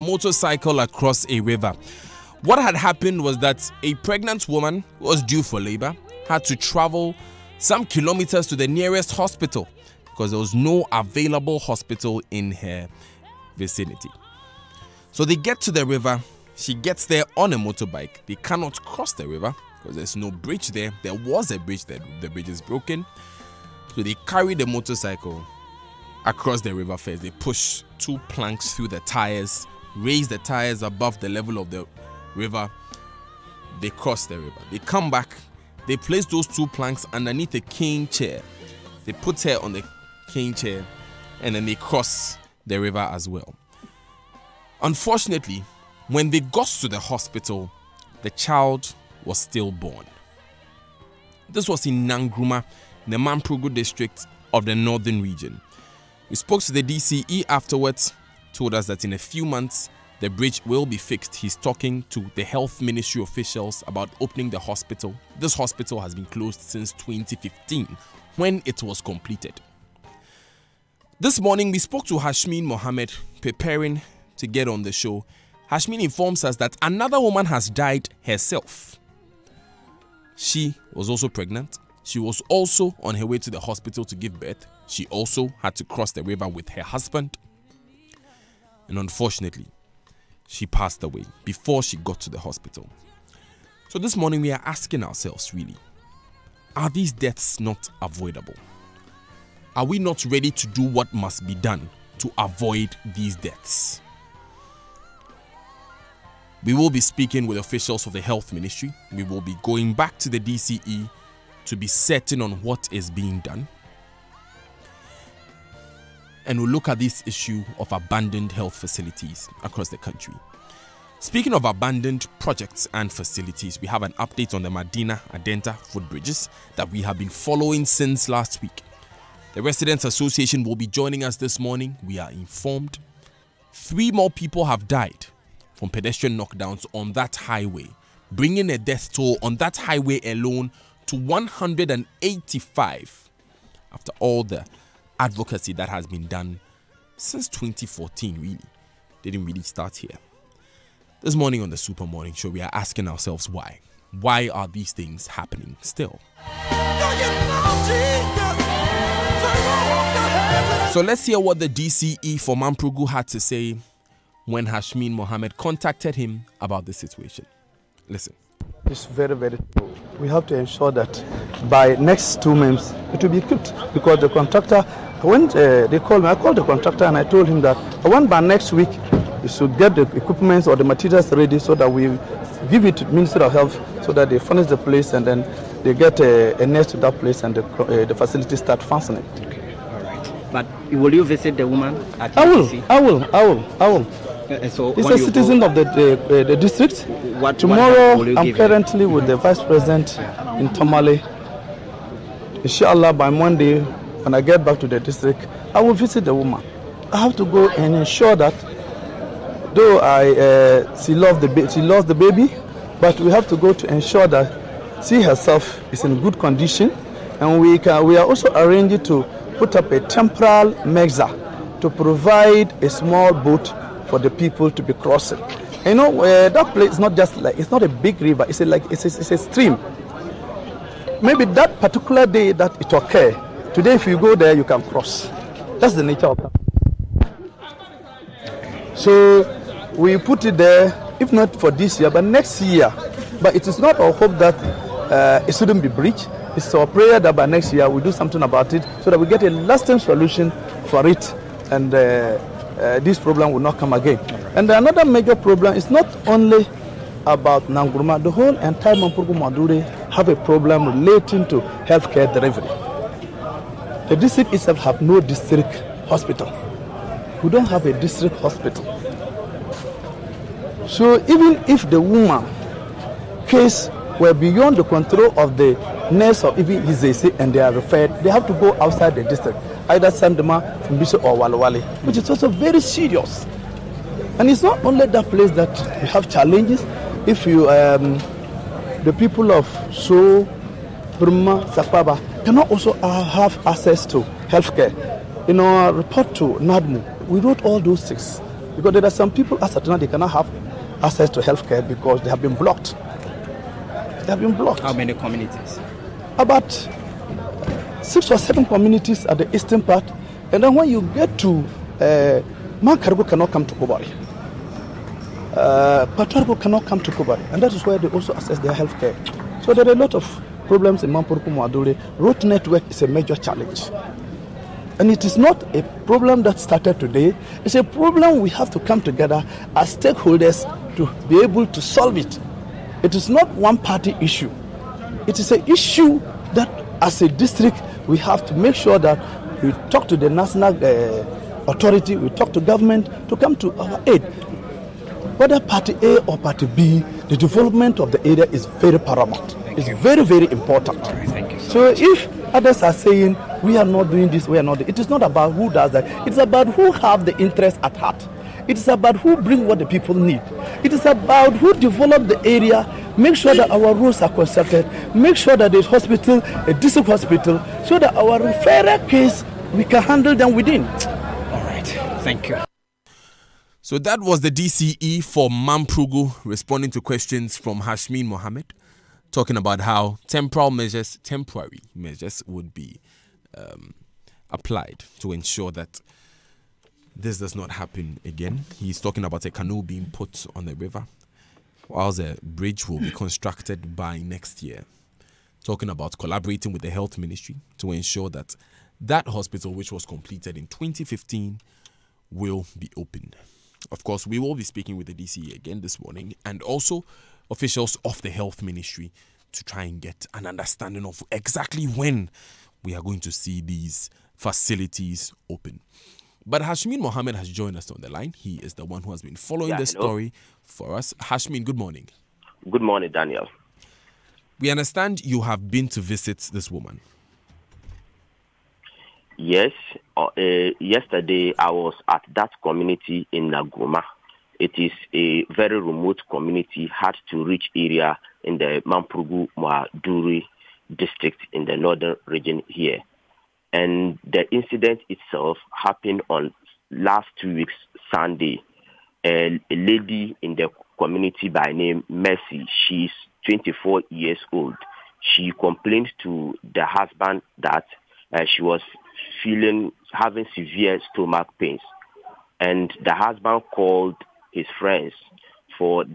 motorcycle across a river. What had happened was that a pregnant woman who was due for labor had to travel some kilometers to the nearest hospital because there was no available hospital in her vicinity. So they get to the river. She gets there on a motorbike. They cannot cross the river because there's no bridge there. There was a bridge there. The bridge is broken. So they carry the motorcycle across the river first. They push 2 planks through the tires, raise the tires above the level of the river. They cross the river. They come back. They place those 2 planks underneath a cane chair. They put her on the cane chair and then they cross the river as well. Unfortunately, when they got to the hospital, the child was stillborn. This was in Nangruma, in the Mamprogo district of the northern region. We spoke to the DCE afterwards, told us that in a few months, the bridge will be fixed. He's talking to the health ministry officials about opening the hospital. This hospital has been closed since 2015, when it was completed. This morning, we spoke to Hashmin Mohammed, preparing to get on the show. Hashmin informs us that another woman has died herself. She was also pregnant. She was also on her way to the hospital to give birth. She also had to cross the river with her husband. And unfortunately, she passed away before she got to the hospital. So this morning we are asking ourselves, really, are these deaths not avoidable? Are we not ready to do what must be done to avoid these deaths? We will be speaking with officials of the health ministry. We will be going back to the DCE to be certain on what is being done. And we'll look at this issue of abandoned health facilities across the country. Speaking of abandoned projects and facilities, we have an update on the Madina Adenta footbridges that we have been following since last week. The Residents Association will be joining us this morning. We are informed 3 more people have died from pedestrian knockdowns on that highway, bringing a death toll on that highway alone to 185 after all the advocacy that has been done since 2014, really. They didn't really start here. This morning on the Super Morning Show, we are asking ourselves why. Why are these things happening still? So let's hear what the DCE for Mamprogo had to say when Hashmin Mohammed contacted him about the situation. Listen. It's very, very true. We have to ensure that by next 2 months it will be equipped, because the contractor, when they called me, I called the contractor and I told him that I want by next week you should get the equipment or the materials ready so that we give it to the Ministry of Health so that they furnish the place and then they get a nurse to that place and the facility start functioning. Okay, all right. But will you visit the woman at I will. So he's a citizen of the district. Tomorrow, I'm currently with the Vice President in Tamale. Inshallah, by Monday, when I get back to the district, I will visit the woman. I have to go and ensure that, though she lost the baby, but we have to go to ensure that she herself is in good condition, and we are also arranging to put up a temporal measure to provide a small boat for the people to be crossing. You know, that place is not just like, it's not a big river, it's a stream. Maybe that particular day that it occurred, today if you go there, you can cross. That's the nature of that. So we put it there, if not for this year, but next year. But it is not our hope that it shouldn't be breached. It's our prayer that by next year we do something about it so that we get a lasting solution for it, and this problem will not come again. And another major problem is not only about Nangruma. The whole entire Mamprogo Madure have a problem relating to healthcare delivery. The district itself have no district hospital. We don't have a district hospital. So even if the woman case were beyond the control of the nurse or even his AC and they are referred, they have to go outside the district, either Sandema, Mbisi or Walawale, which is also very serious. And it's not only that place that we have challenges. If you, the people of So, Burma, Sapaba cannot also have access to healthcare. In our report to NADMU, we wrote all those things. Because there are some people as of now, they cannot have access to healthcare because they have been blocked. They have been blocked. How many communities? About 6 or 7 communities at the eastern part. And then when you get to Mankargo cannot come to Kobari. Patargo cannot come to Kobari. And that is where they also access their healthcare. So there are a lot of problems in Mampurku Mwadure. Road network is a major challenge. And it is not a problem that started today. It's a problem we have to come together as stakeholders to be able to solve it. It is not one party issue. It is an issue that as a district we have to make sure that we talk to the national authority, we talk to government to come to our aid. Whether party A or party B, the development of the area is very paramount. It's very, very important. Thank you. So if others are saying we are not doing this, we are not, it is not about who does that. It's about who have the interest at heart. It is about who bring what the people need. It is about who develop the area, make sure that our roads are consulted, make sure that there's hospital, a district hospital, so that our referral case, we can handle them within. All right. Thank you. So that was the DCE for Mamprugu responding to questions from Hashmin Mohammed, talking about how temporary measures would be applied to ensure that this does not happen again. He's talking about a canoe being put on the river, whilst a bridge will be constructed by next year. Talking about collaborating with the health ministry to ensure that that hospital, which was completed in 2015, will be opened. Of course, we will be speaking with the DCE again this morning and also officials of the health ministry to try and get an understanding of exactly when we are going to see these facilities open. But Hashmin Mohammed has joined us on the line. He is the one who has been following this story for us. Hashmin, good morning. Good morning, Daniel. We understand you have been to visit this woman. Yes. Yesterday, I was at that community in Naguma. It is a very remote community, hard-to-reach area in the Mamprugu Mwadure district in the northern region here. And the incident itself happened on last 2 weeks, Sunday. A lady in the community by name Mercy, she's 24 years old. She complained to the husband that she was having severe stomach pains. And the husband called his friends for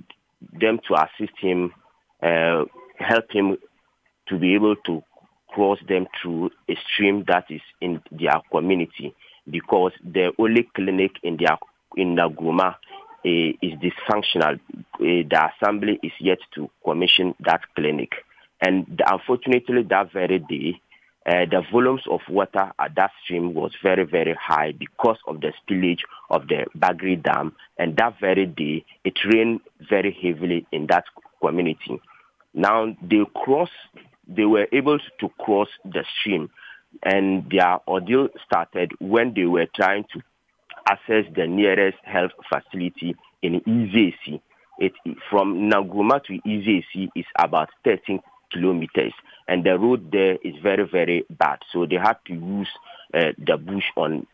them to assist him, help him to be able to cross them through a stream that is in their community, because the only clinic in Naguma is dysfunctional. The assembly is yet to commission that clinic. And unfortunately, that very day, the volumes of water at that stream was very, very high because of the spillage of the Bagri Dam. And that very day, it rained very heavily in that community. Now, they were able to cross the stream, and their ordeal started when they were trying to access the nearest health facility in Izesi. From Naguma to Izesi is about 13 kilometers, and the road there is very, very bad. So they had to use the bush on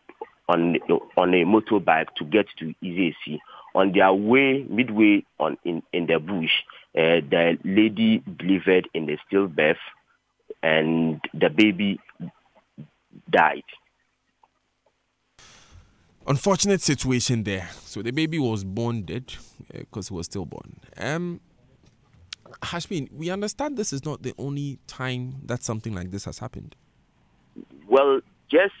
a motorbike to get to Izesi. On their way, midway in the bush, the lady delivered in the stillbirth, and the baby died. Unfortunate situation there. So the baby was born dead because he was stillborn. Hashmin, we understand this is not the only time that something like this has happened. Well, just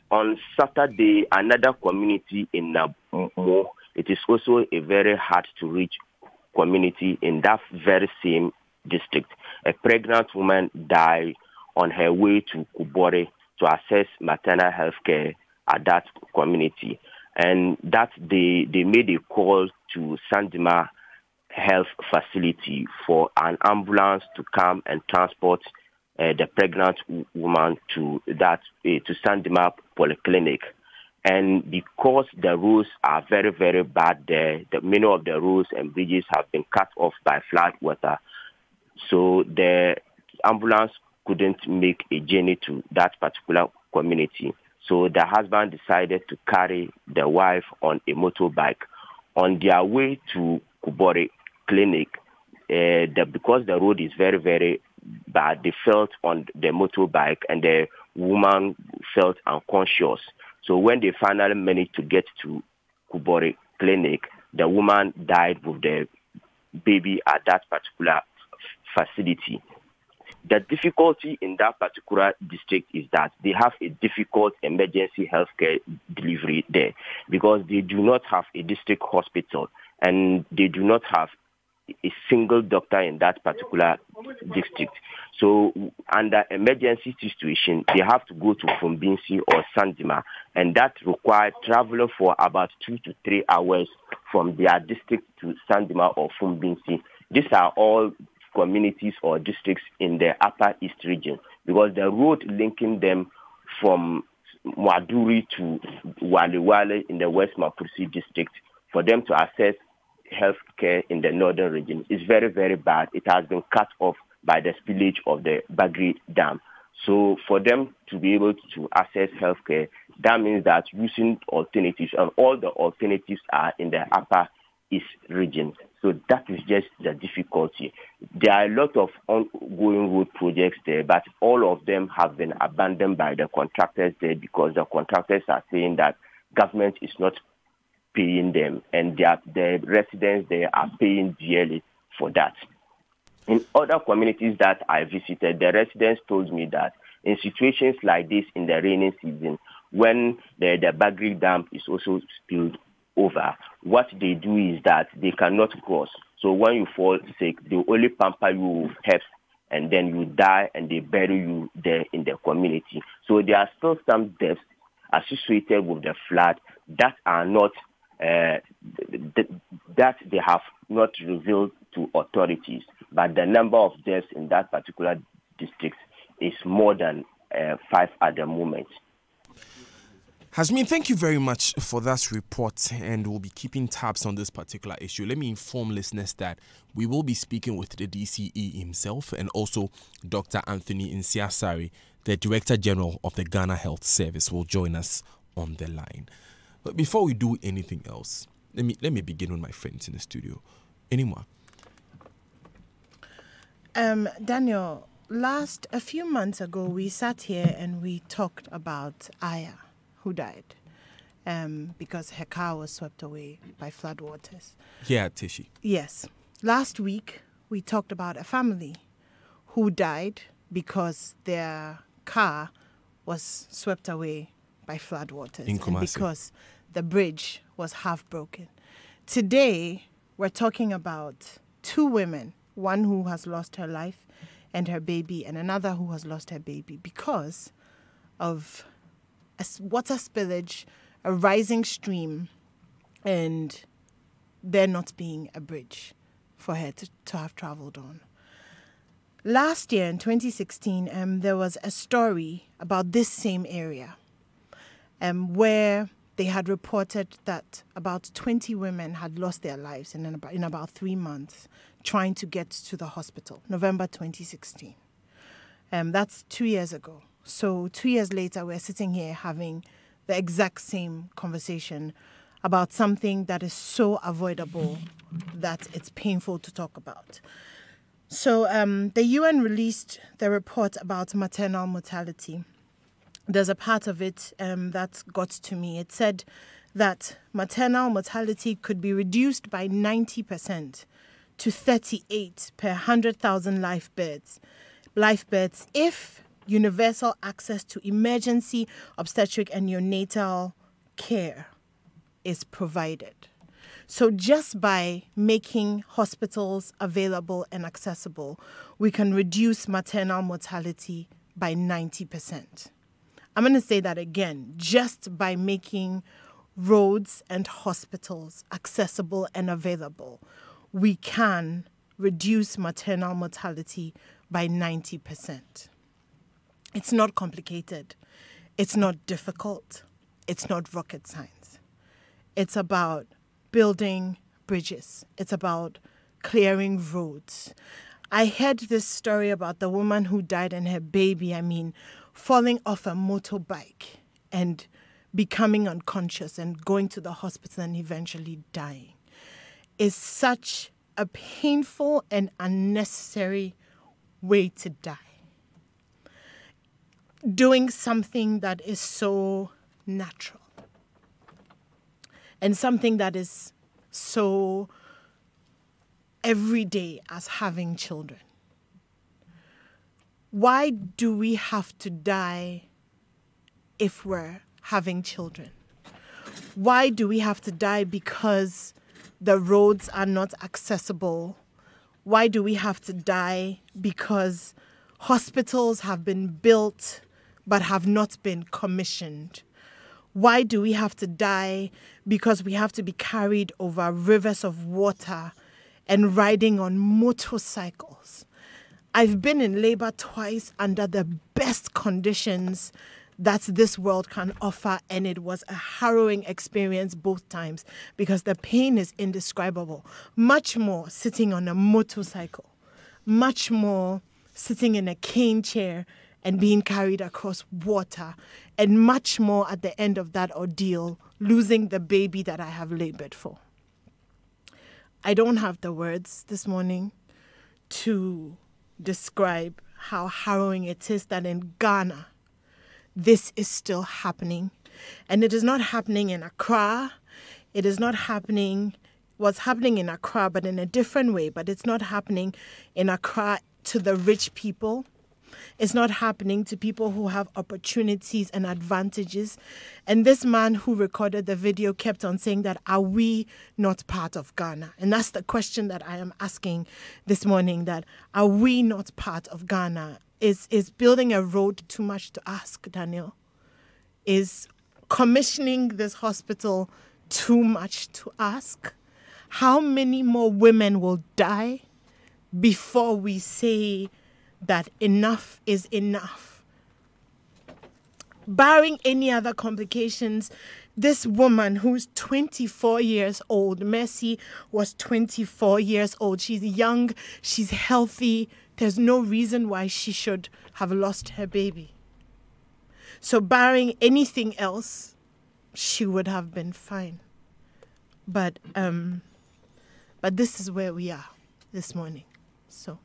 on Saturday, another community in Namu, it is also a very hard-to-reach community in that very same district. A pregnant woman died on her way to Kubore to access maternal health care at that community. And that they made a call to Sandima Health Facility for an ambulance to come and transport the pregnant woman to Sandima Polyclinic. And because the roads are very, very bad there, many of the roads and bridges have been cut off by flood water. So the ambulance couldn't make a journey to that particular community. So the husband decided to carry the wife on a motorbike On their way to Kubore Clinic, because the road is very, very bad, they fell on the motorbike and the woman felt unconscious. So when they finally managed to get to Kubore Clinic, the woman died with the baby at that particular facility. The difficulty in that particular district is that they have a difficult emergency healthcare delivery there because they do not have a district hospital and they do not have a single doctor in that particular district. So under emergency situation, they have to go to Fumbinsi or Sandima, and that requires travel for about 2 to 3 hours from their district to Sandima or Fumbinsi. These are all communities or districts in the Upper East region because the road linking them from Mwaduri to Wale in the West Maputo district for them to access health care in the northern region is very, very bad. It has been cut off by the spillage of the Bagri Dam. So for them to be able to access health care, that means that using alternatives, and all the alternatives are in the Upper East region. So that is just the difficulty. There are a lot of ongoing road projects there, but all of them have been abandoned by the contractors there because the contractors are saying that government is not paying them, and the residents there are paying dearly for that. In other communities that I visited, the residents told me that in situations like this in the rainy season, when the Bagri Dam is also spilled over, what they do is that they cannot cross. So when you fall sick, they only pamper you with herbs, and then you die and they bury you there in the community. So there are still some deaths associated with the flood that are not that they have not revealed to authorities, but the number of deaths in that particular district is more than 5 at the moment. Hasmin, thank you very much for that report, and we'll be keeping tabs on this particular issue. Let me inform listeners that we will be speaking with the DCE himself and also Dr. Anthony Nsiasari, the Director General of the Ghana Health Service, will join us on the line. But before we do anything else, let me begin with my friends in the studio. Anymore? Daniel, a few months ago, we sat here and we talked about Aya, who died because her car was swept away by floodwaters. Yeah, Tishi. Yes. Last week, we talked about a family who died because their car was swept away by floodwaters and because the bridge was half broken. Today, we're talking about 2 women, one who has lost her life and her baby, and another who has lost her baby because of a water spillage, a rising stream, and there not being a bridge for her to have traveled on. Last year, in 2016, there was a story about this same area where they had reported that about 20 women had lost their lives in about 3 months trying to get to the hospital, November 2016. That's 2 years ago. So 2 years later, we're sitting here having the exact same conversation about something that is so avoidable that it's painful to talk about. So the UN released the report about maternal mortality. There's a part of it that got to me. It said that maternal mortality could be reduced by 90% to 38 per 100,000 live births if universal access to emergency obstetric and neonatal care is provided. So just by making hospitals available and accessible, we can reduce maternal mortality by 90%. I'm going to say that again. Just by making roads and hospitals accessible and available, we can reduce maternal mortality by 90%. It's not complicated. It's not difficult. It's not rocket science. It's about building bridges. It's about clearing roads. I heard this story about the woman who died and her baby, falling off a motorbike and becoming unconscious and going to the hospital and eventually dying. is such a painful and unnecessary way to die. Doing something that is so natural and something that is so everyday as having children. Why do we have to die if we're having children? Why do we have to die because the roads are not accessible? Why do we have to die because hospitals have been built but have not been commissioned? Why do we have to die because we have to be carried over rivers of water and riding on motorcycles? I've been in labor twice under the best conditions that this world can offer, and it was a harrowing experience both times because the pain is indescribable. Much more sitting on a motorcycle, much more sitting in a cane chair and being carried across water, and much more at the end of that ordeal, losing the baby that I have labored for. I don't have the words this morning to describe how harrowing it is that in Ghana, this is still happening. And it is not happening in Accra. It is not happening, what's happening in Accra, but in a different way. But it's not happening in Accra to the rich people. It's not happening to people who have opportunities and advantages. And this man who recorded the video kept on saying that, are we not part of Ghana? And that's the question that I am asking this morning, that are we not part of Ghana? Is building a road too much to ask, Daniel? Is commissioning this hospital too much to ask? How many more women will die before we say that enough is enough? Barring any other complications, this woman who's 24 years old, Mercy was 24 years old. She's young, she's healthy. There's no reason why she should have lost her baby. So barring anything else, she would have been fine. But this is where we are this morning. So.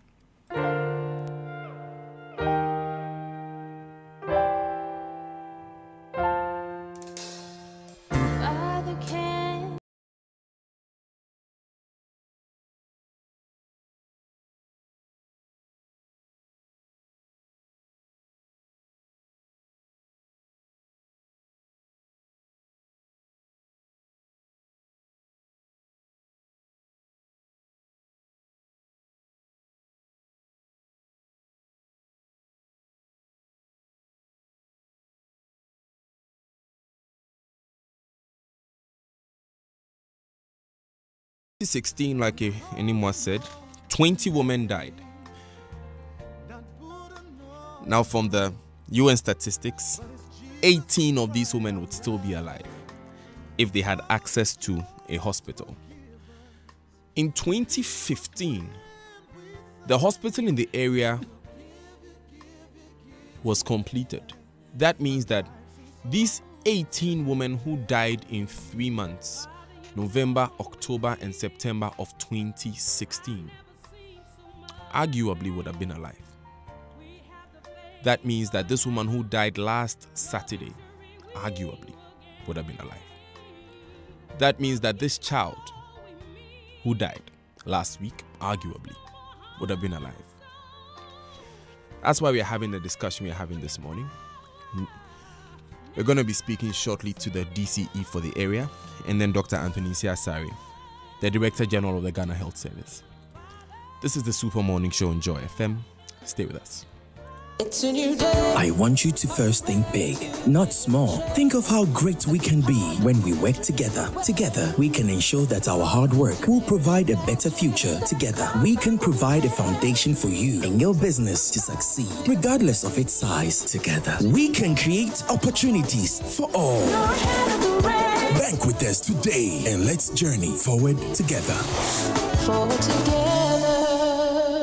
In 2016, like Enimwa said, 20 women died. Now, from the UN statistics, 18 of these women would still be alive if they had access to a hospital. In 2015, the hospital in the area was completed. That means that these 18 women who died in 3 months, November, October, and September of 2016, arguably would have been alive. That means that this woman who died last Saturday, arguably, would have been alive. That means that this child who died last week, arguably, would have been alive. That's why we're having the discussion we're having this morning. We're going to be speaking shortly to the DCE for the area, and then Dr. Anthony Siasari, the Director General of the Ghana Health Service. This is the Super Morning Show on Joy FM. Stay with us. It's a new day. I want you to first think big, not small. Think of how great we can be when we work together. Together, we can ensure that our hard work will provide a better future. Together, we can provide a foundation for you and your business to succeed, regardless of its size. Together, we can create opportunities for all. Bank with us today and let's journey forward together. Forward together.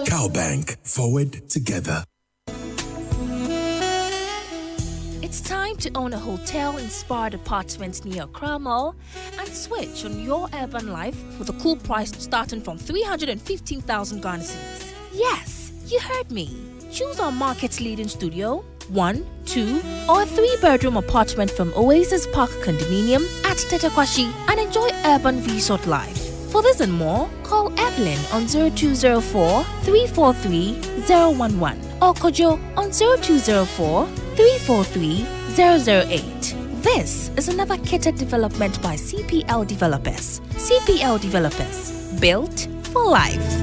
CowBank, forward together. It's time to own a hotel-inspired apartment near Accra Mall and switch on your urban life with a cool price starting from 315,000 Ghana cedis? Yes, you heard me. Choose our market-leading studio, 1, 2, or 3-bedroom apartment from Oasis Park Condominium at Tetekwashi and enjoy urban resort life. For this and more, call Evelyn on 0204 343 011 or Kojo on 0204 343 008. This is another catered development by CPL Developers. CPL Developers, built for life.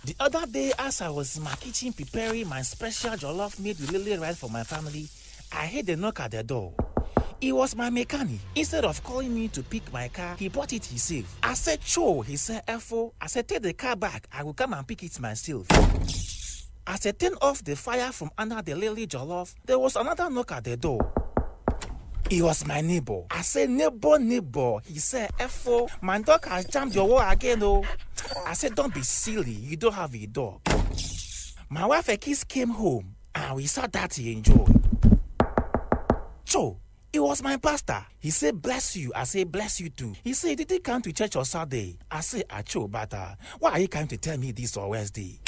The other day, as I was in my kitchen preparing my special jollof made with lily rice for my family, I heard a knock at the door. It was my mechanic. Instead of calling me to pick my car, he brought it himself. I said, "Cho," he said, "F-O." I said, "Take the car back. I will come and pick it myself." As I turned off the fire from under the lily jollof, there was another knock at the door. It was my neighbor. I said, neighbor. He said, "F-O, my dog has jumped your wall again, oh." I said, "Don't be silly. You don't have a dog." My wife and kids came home, and we sat down to enjoy. Cho, it was my pastor. He said, "Bless you." I said, "Bless you too." He said, "Did he come to church on Saturday?" I said, "Acho, but why are you coming to tell me this on Wednesday?"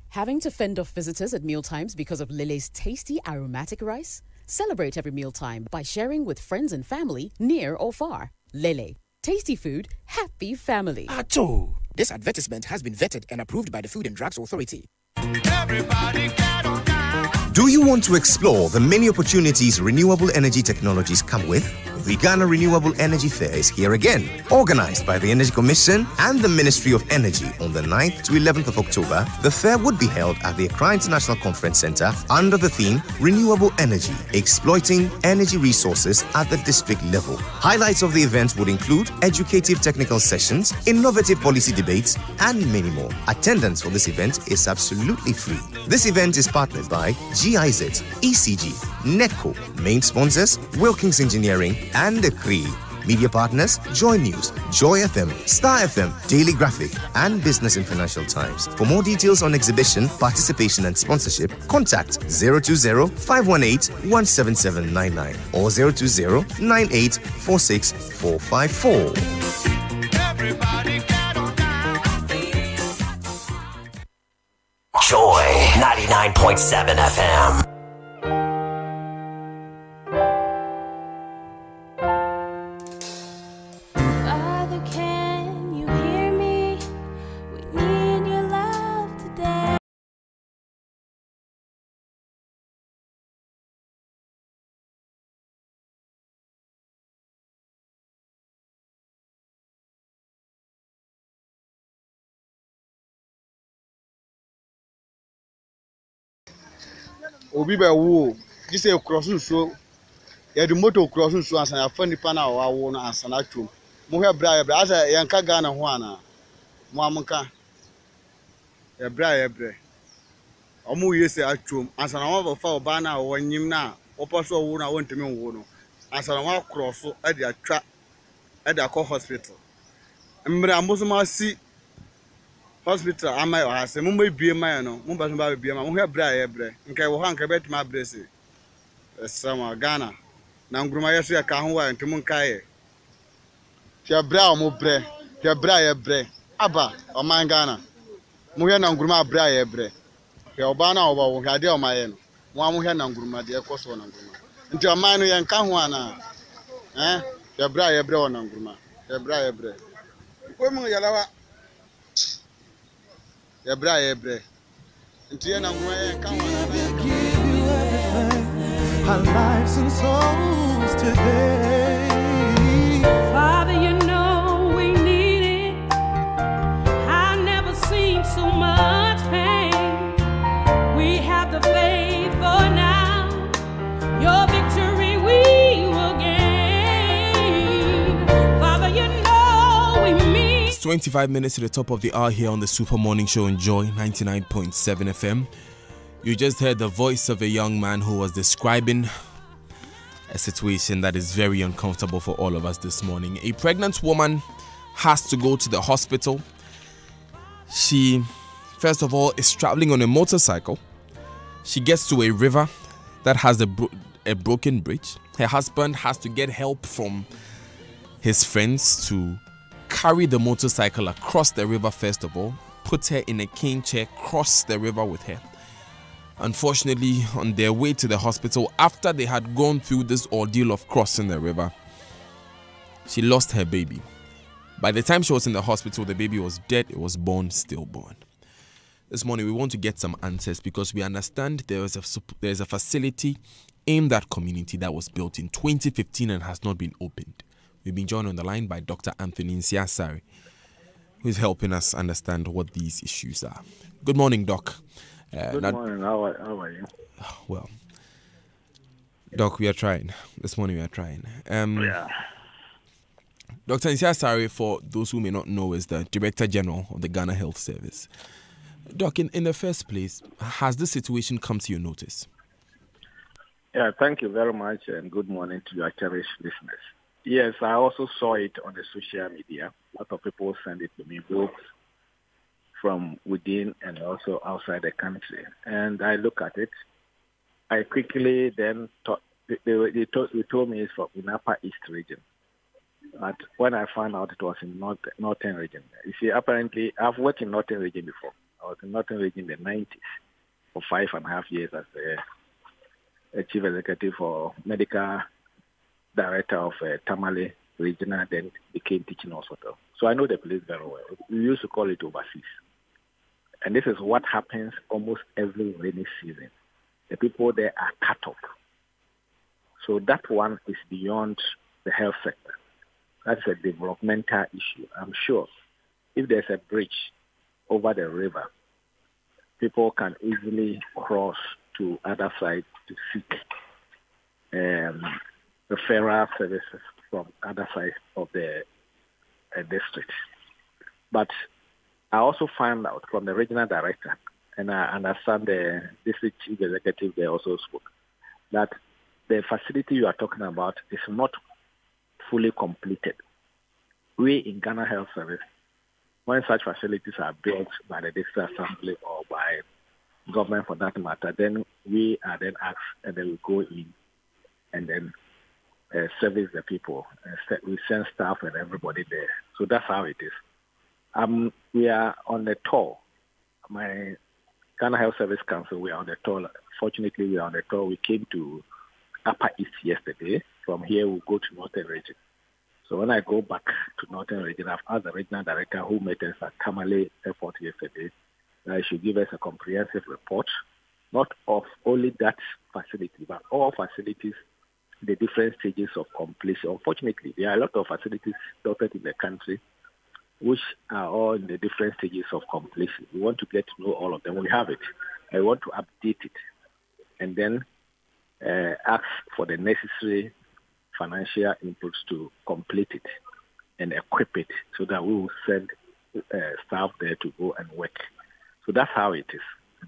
Having to fend off visitors at mealtimes because of Lele's tasty aromatic rice? Celebrate every mealtime by sharing with friends and family near or far. Lele, tasty food, happy family. Acho. This advertisement has been vetted and approved by the Food and Drugs Authority. Everybody get on down. Do you want to explore the many opportunities renewable energy technologies come with? The Ghana Renewable Energy Fair is here again. Organized by the Energy Commission and the Ministry of Energy on the 9th to 11th of October, the fair would be held at the Accra International Conference Center under the theme Renewable Energy, Exploiting Energy Resources at the District Level. Highlights of the event would include educative technical sessions, innovative policy debates, and many more. Attendance for this event is absolutely free. This event is partnered by GIZ, ECG, NETCO, main sponsors, Wilkins Engineering, and the CREE. Media partners, Joy News, Joy FM, Star FM, Daily Graphic, and Business and Financial Times. For more details on exhibition, participation, and sponsorship, contact 020-518-17799 or 020-9846-454. Everybody get on down. Joy 99.7 FM. Obi be wo this a crossing so ya the motor crossing so asan afa nipa na wa wo no asan atwom mo hwe bra ya bra asa yanka Ghana ho ana mo amka ya bra omo yese atwom asan wa fa oba na wo nyim na oposo wo na wontemi wo no asan wa cross e de atwa e de akọ hospital mra amboso ma si hospital amai ase mo bie man no mo ba so ba bie man mo hwe bra ya bre nkai wo han ka betima brese sama Ghana na nguruma yeso ya ka ho wa ntimo nkai tia bra mo bre tia bra ya bre aba o man Ghana mo hwe na nguruma bra ya bre ya oba na oba wo hwe ade o maye no mo hwe na nguruma de ekoso na nguruma nti o man no ye nka ho ana tia bra ya bre o na nguruma tia bra ya bre ko mo yalawa ya bra ya bre nti ye na nguruma ye nka ho our lives and souls today. Father, you know we need it. I've never seen so much pain. We have the faith for now. Your victory we will gain. Father, you know we mean. It's 25 minutes to the top of the hour here on the Super Morning Show on Joy 99.7 FM. You just heard the voice of a young man who was describing a situation that is very uncomfortable for all of us this morning. A pregnant woman has to go to the hospital. She first of all, is traveling on a motorcycle. She gets to a river that has a broken bridge. Her husband has to get help from his friends to carry the motorcycle across the river first of all, put her in a cane chair, cross the river with her. Unfortunately, on their way to the hospital, after they had gone through this ordeal of crossing the river, she lost her baby. By the time she was in the hospital, the baby was dead. It was born, stillborn. This morning, we want to get some answers because we understand there is a facility in that community that was built in 2015 and has not been opened. We've been joined on the line by Dr. Anthony Nsiah-Sarri, who is helping us understand what these issues are. Good morning, Doc. Good morning. How are you? Well, Doc, we are trying. This morning we are trying. Dr. Nsiah-Sarri, for those who may not know, is the Director General of the Ghana Health Service. Doc, in the first place, has this situation come to your notice? Yeah, thank you very much, and good morning to your cherished listeners. Yes, I also saw it on the social media. A lot of people send it to me, both from within and also outside the country. And I look at it. I quickly then thought, they told me it's from in Upper East region. But when I found out it was in Northern region. You see, apparently, I've worked in Northern region before. I was in Northern region in the 90s for 5.5 years as a chief executive or medical director of Tamale Regional, then became teaching hospital. So I know the place very well. We used to call it overseas. And this is what happens almost every rainy season. The people there are cut off. So that one is beyond the health sector. That's a developmental issue. I'm sure if there's a bridge over the river, people can easily cross to other side to seek referral services from other side of the district. But I also found out from the regional director, and I understand the district chief executive there also spoke, that the facility you are talking about is not fully completed. We in Ghana Health Service, when such facilities are built by the district assembly or by government for that matter, then we are then asked and then we go in and then service the people. We send staff and everybody there. So that's how it is. We are on the tour. My Ghana Health Service Council, we are on the tour. Fortunately, we are on the tour. We came to Upper East yesterday. From here, we'll go to Northern Region. So when I go back to Northern Region, I've asked the regional director who met us at Tamale Airport yesterday that he should give us a comprehensive report, not of only that facility, but all facilities, the different stages of completion. Unfortunately, there are a lot of facilities dotted in the country which are all in the different stages of completion. We want to get to know all of them. We have it. I want to update it and then ask for the necessary financial inputs to complete it and equip it so that we will send staff there to go and work. So that's how it is.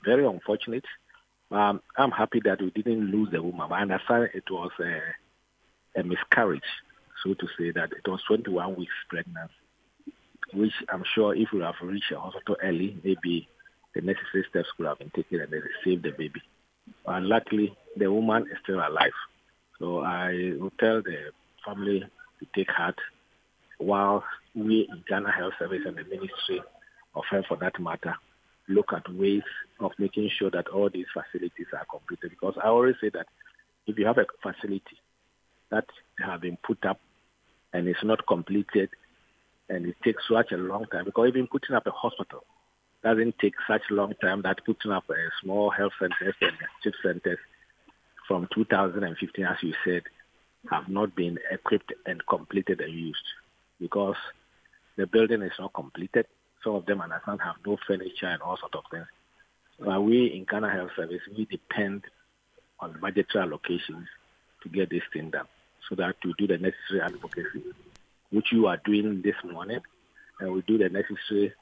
Very unfortunate. I'm happy that we didn't lose the woman. I understand it was a miscarriage, so to say, that it was 21 weeks pregnancy, which I'm sure if we have reached a hospital early, maybe the necessary steps could have been taken and they saved the baby. And luckily, the woman is still alive. So I will tell the family to take heart while we in Ghana Health Service and the Ministry of Health, for that matter, look at ways of making sure that all these facilities are completed. Because I always say that if you have a facility that has been put up and it's not completed and it takes such a long time, because even putting up a hospital doesn't take such a long time that putting up a small health centers and chief centers from 2015, as you said, have not been equipped and completed and used because the building is not completed. Some of them, understand, have no furniture and all sorts of things. We in Ghana Health Service, we depend on budgetary allocations to get this thing done so that we do the necessary advocacy, which you are doing this morning, and we do the necessary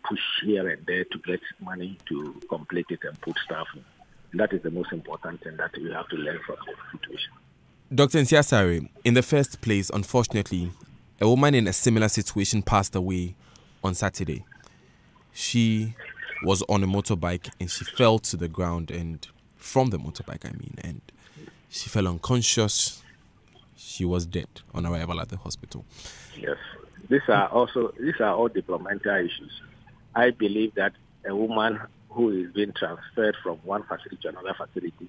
push here and there to get money to complete it and put staff in. That is the most important thing that we have to learn from the situation. Dr. Nsiah-Sarri, in the first place, unfortunately, a woman in a similar situation passed away on Saturday. She was on a motorbike and she fell to the ground, and from the motorbike, and she fell unconscious. She was dead on arrival at the hospital. Yes. These are all developmental issues. I believe that a woman who is being transferred from one facility to another facility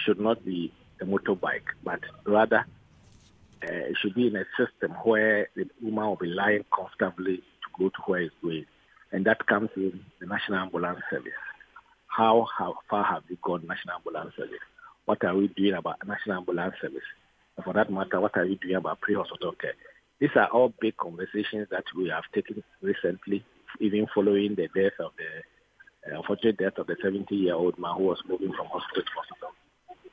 should not be a motorbike, but rather it should be in a system where the woman will be lying comfortably to go to where it's going. And that comes in the National Ambulance Service. How far have we gone, National Ambulance Service? What are we doing about National Ambulance Service? And for that matter, what are we doing about pre-hospital care? These are all big conversations that we have taken recently, even following the death of the unfortunate death of the 70-year-old man who was moving from hospital to hospital.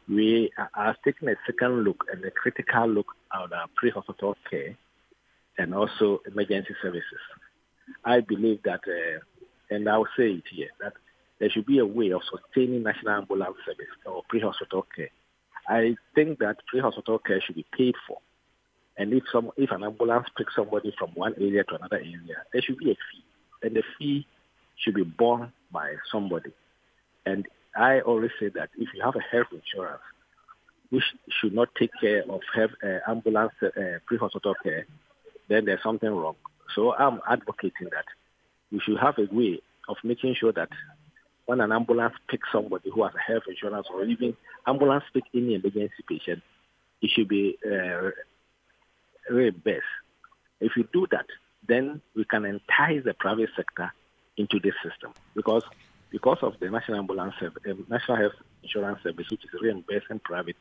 We are taking a second look and a critical look at our pre-hospital care and also emergency services. I believe that, and I'll say it here, that there should be a way of sustaining National Ambulance Service or pre-hospital care. I think that pre-hospital care should be paid for. And if an ambulance picks somebody from one area to another area, there should be a fee. And the fee should be borne by somebody. And I always say that if you have a health insurance, which should not take care of ambulance pre-hospital care, then there's something wrong. So I'm advocating that we should have a way of making sure that when an ambulance picks somebody who has a health insurance or even ambulance pick any emergency patient, it should be reimbursed. If you do that, then we can entice the private sector into this system because of the National Ambulance Service, National Health Insurance Service, which is reimbursing private.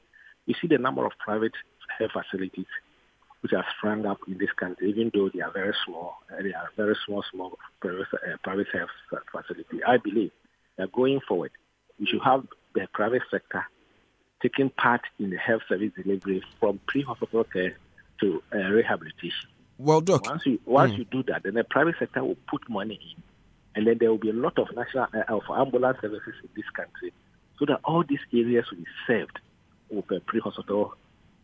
You see the number of private health facilities which have sprung up in this country, even though they are very small. They are very small private health facilities. I believe that going forward, we should have the private sector taking part in the health service delivery from pre-hospital care to rehabilitation. Well, Doc, once you do that, then the private sector will put money in, and then there will be a lot of national ambulance services in this country, so that all these areas will be served with a pre-hospital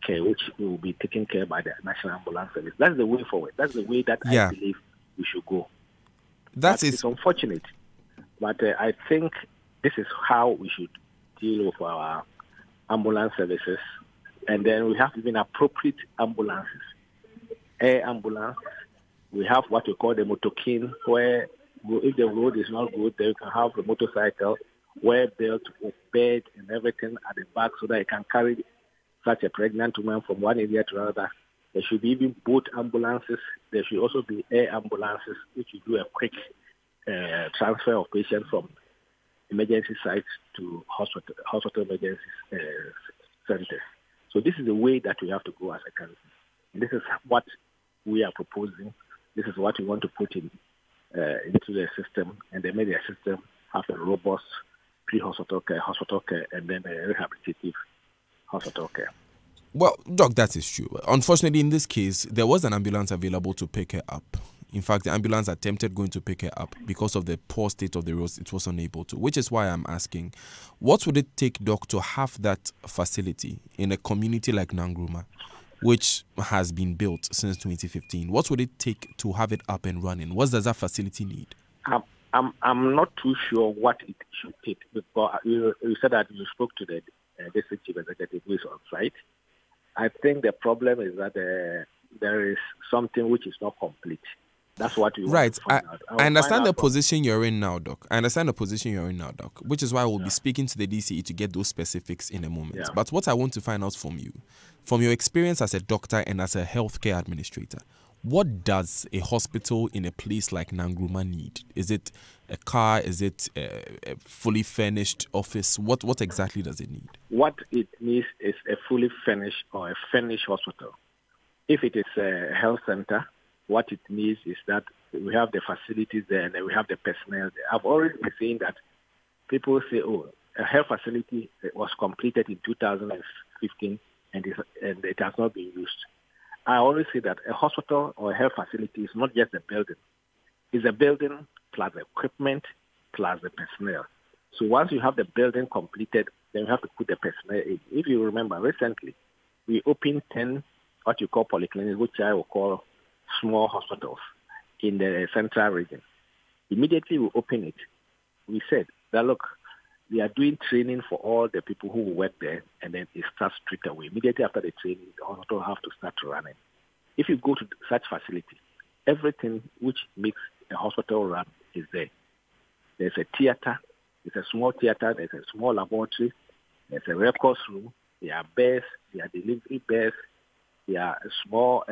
care, which will be taken care by the National Ambulance Service. That's the way forward. That's the way that I believe we should go. It's unfortunate, but I think this is how we should deal with our ambulance services, and then we have even appropriate ambulances. Air ambulance, we have what we call the motorcane, where if the road is not good, then you can have the motorcycle well built with bed and everything at the back so that it can carry such a pregnant woman from one area to another. There should be even boat ambulances. There should also be air ambulances, which will do a quick transfer of patients from emergency sites to hospital emergency centers. So this is the way that we have to go as a country. And this is what we are proposing. This is what we want to put in into the system, and then make the system have a robust pre-hospital care, and then a rehabilitative hospital care. Well, Doc, that is true. Unfortunately, in this case, there was an ambulance available to pick her up. In fact, the ambulance attempted going to pick her up. Because of the poor state of the roads, it was unable to, which is why I'm asking, what would it take, Doc, to have that facility in a community like Nkrumah, which has been built since 2015? What would it take to have it up and running? What does that facility need? I'm not too sure what it should take. Because you said that you spoke to the district chief executive who is on site. I think the problem is that there is something which is not complete. That's what we want to find out. I understand the position you're in now, Doc. Which is why I will be speaking to the DCE to get those specifics in a moment. Yeah. But what I want to find out from you, from your experience as a doctor and as a healthcare administrator, what does a hospital in a place like Nkrumah need? Is it a car? Is it a fully furnished office? What exactly does it need? What it needs is a fully furnished or a furnished hospital. If it is a health center, what it needs is that we have the facilities there and then we have the personnel there. I've already been saying that people say, a health facility was completed in 2015 and it has not been used. I always say that a hospital or a health facility is not just a building. It's a building plus the equipment plus the personnel. So once you have the building completed, then you have to put the personnel in. If you remember, recently, we opened 10 what you call polyclinics, which I will call small hospitals in the central region. Immediately we open it, we said that, look, we are doing training for all the people who work there, and then it starts straight away. Immediately after the training, the hospital have to start running. If you go to such facility, everything which makes a hospital run is there. There's a theater, there's a small theater, there's a small laboratory, there's a records room, there are beds, there are delivery beds, there are small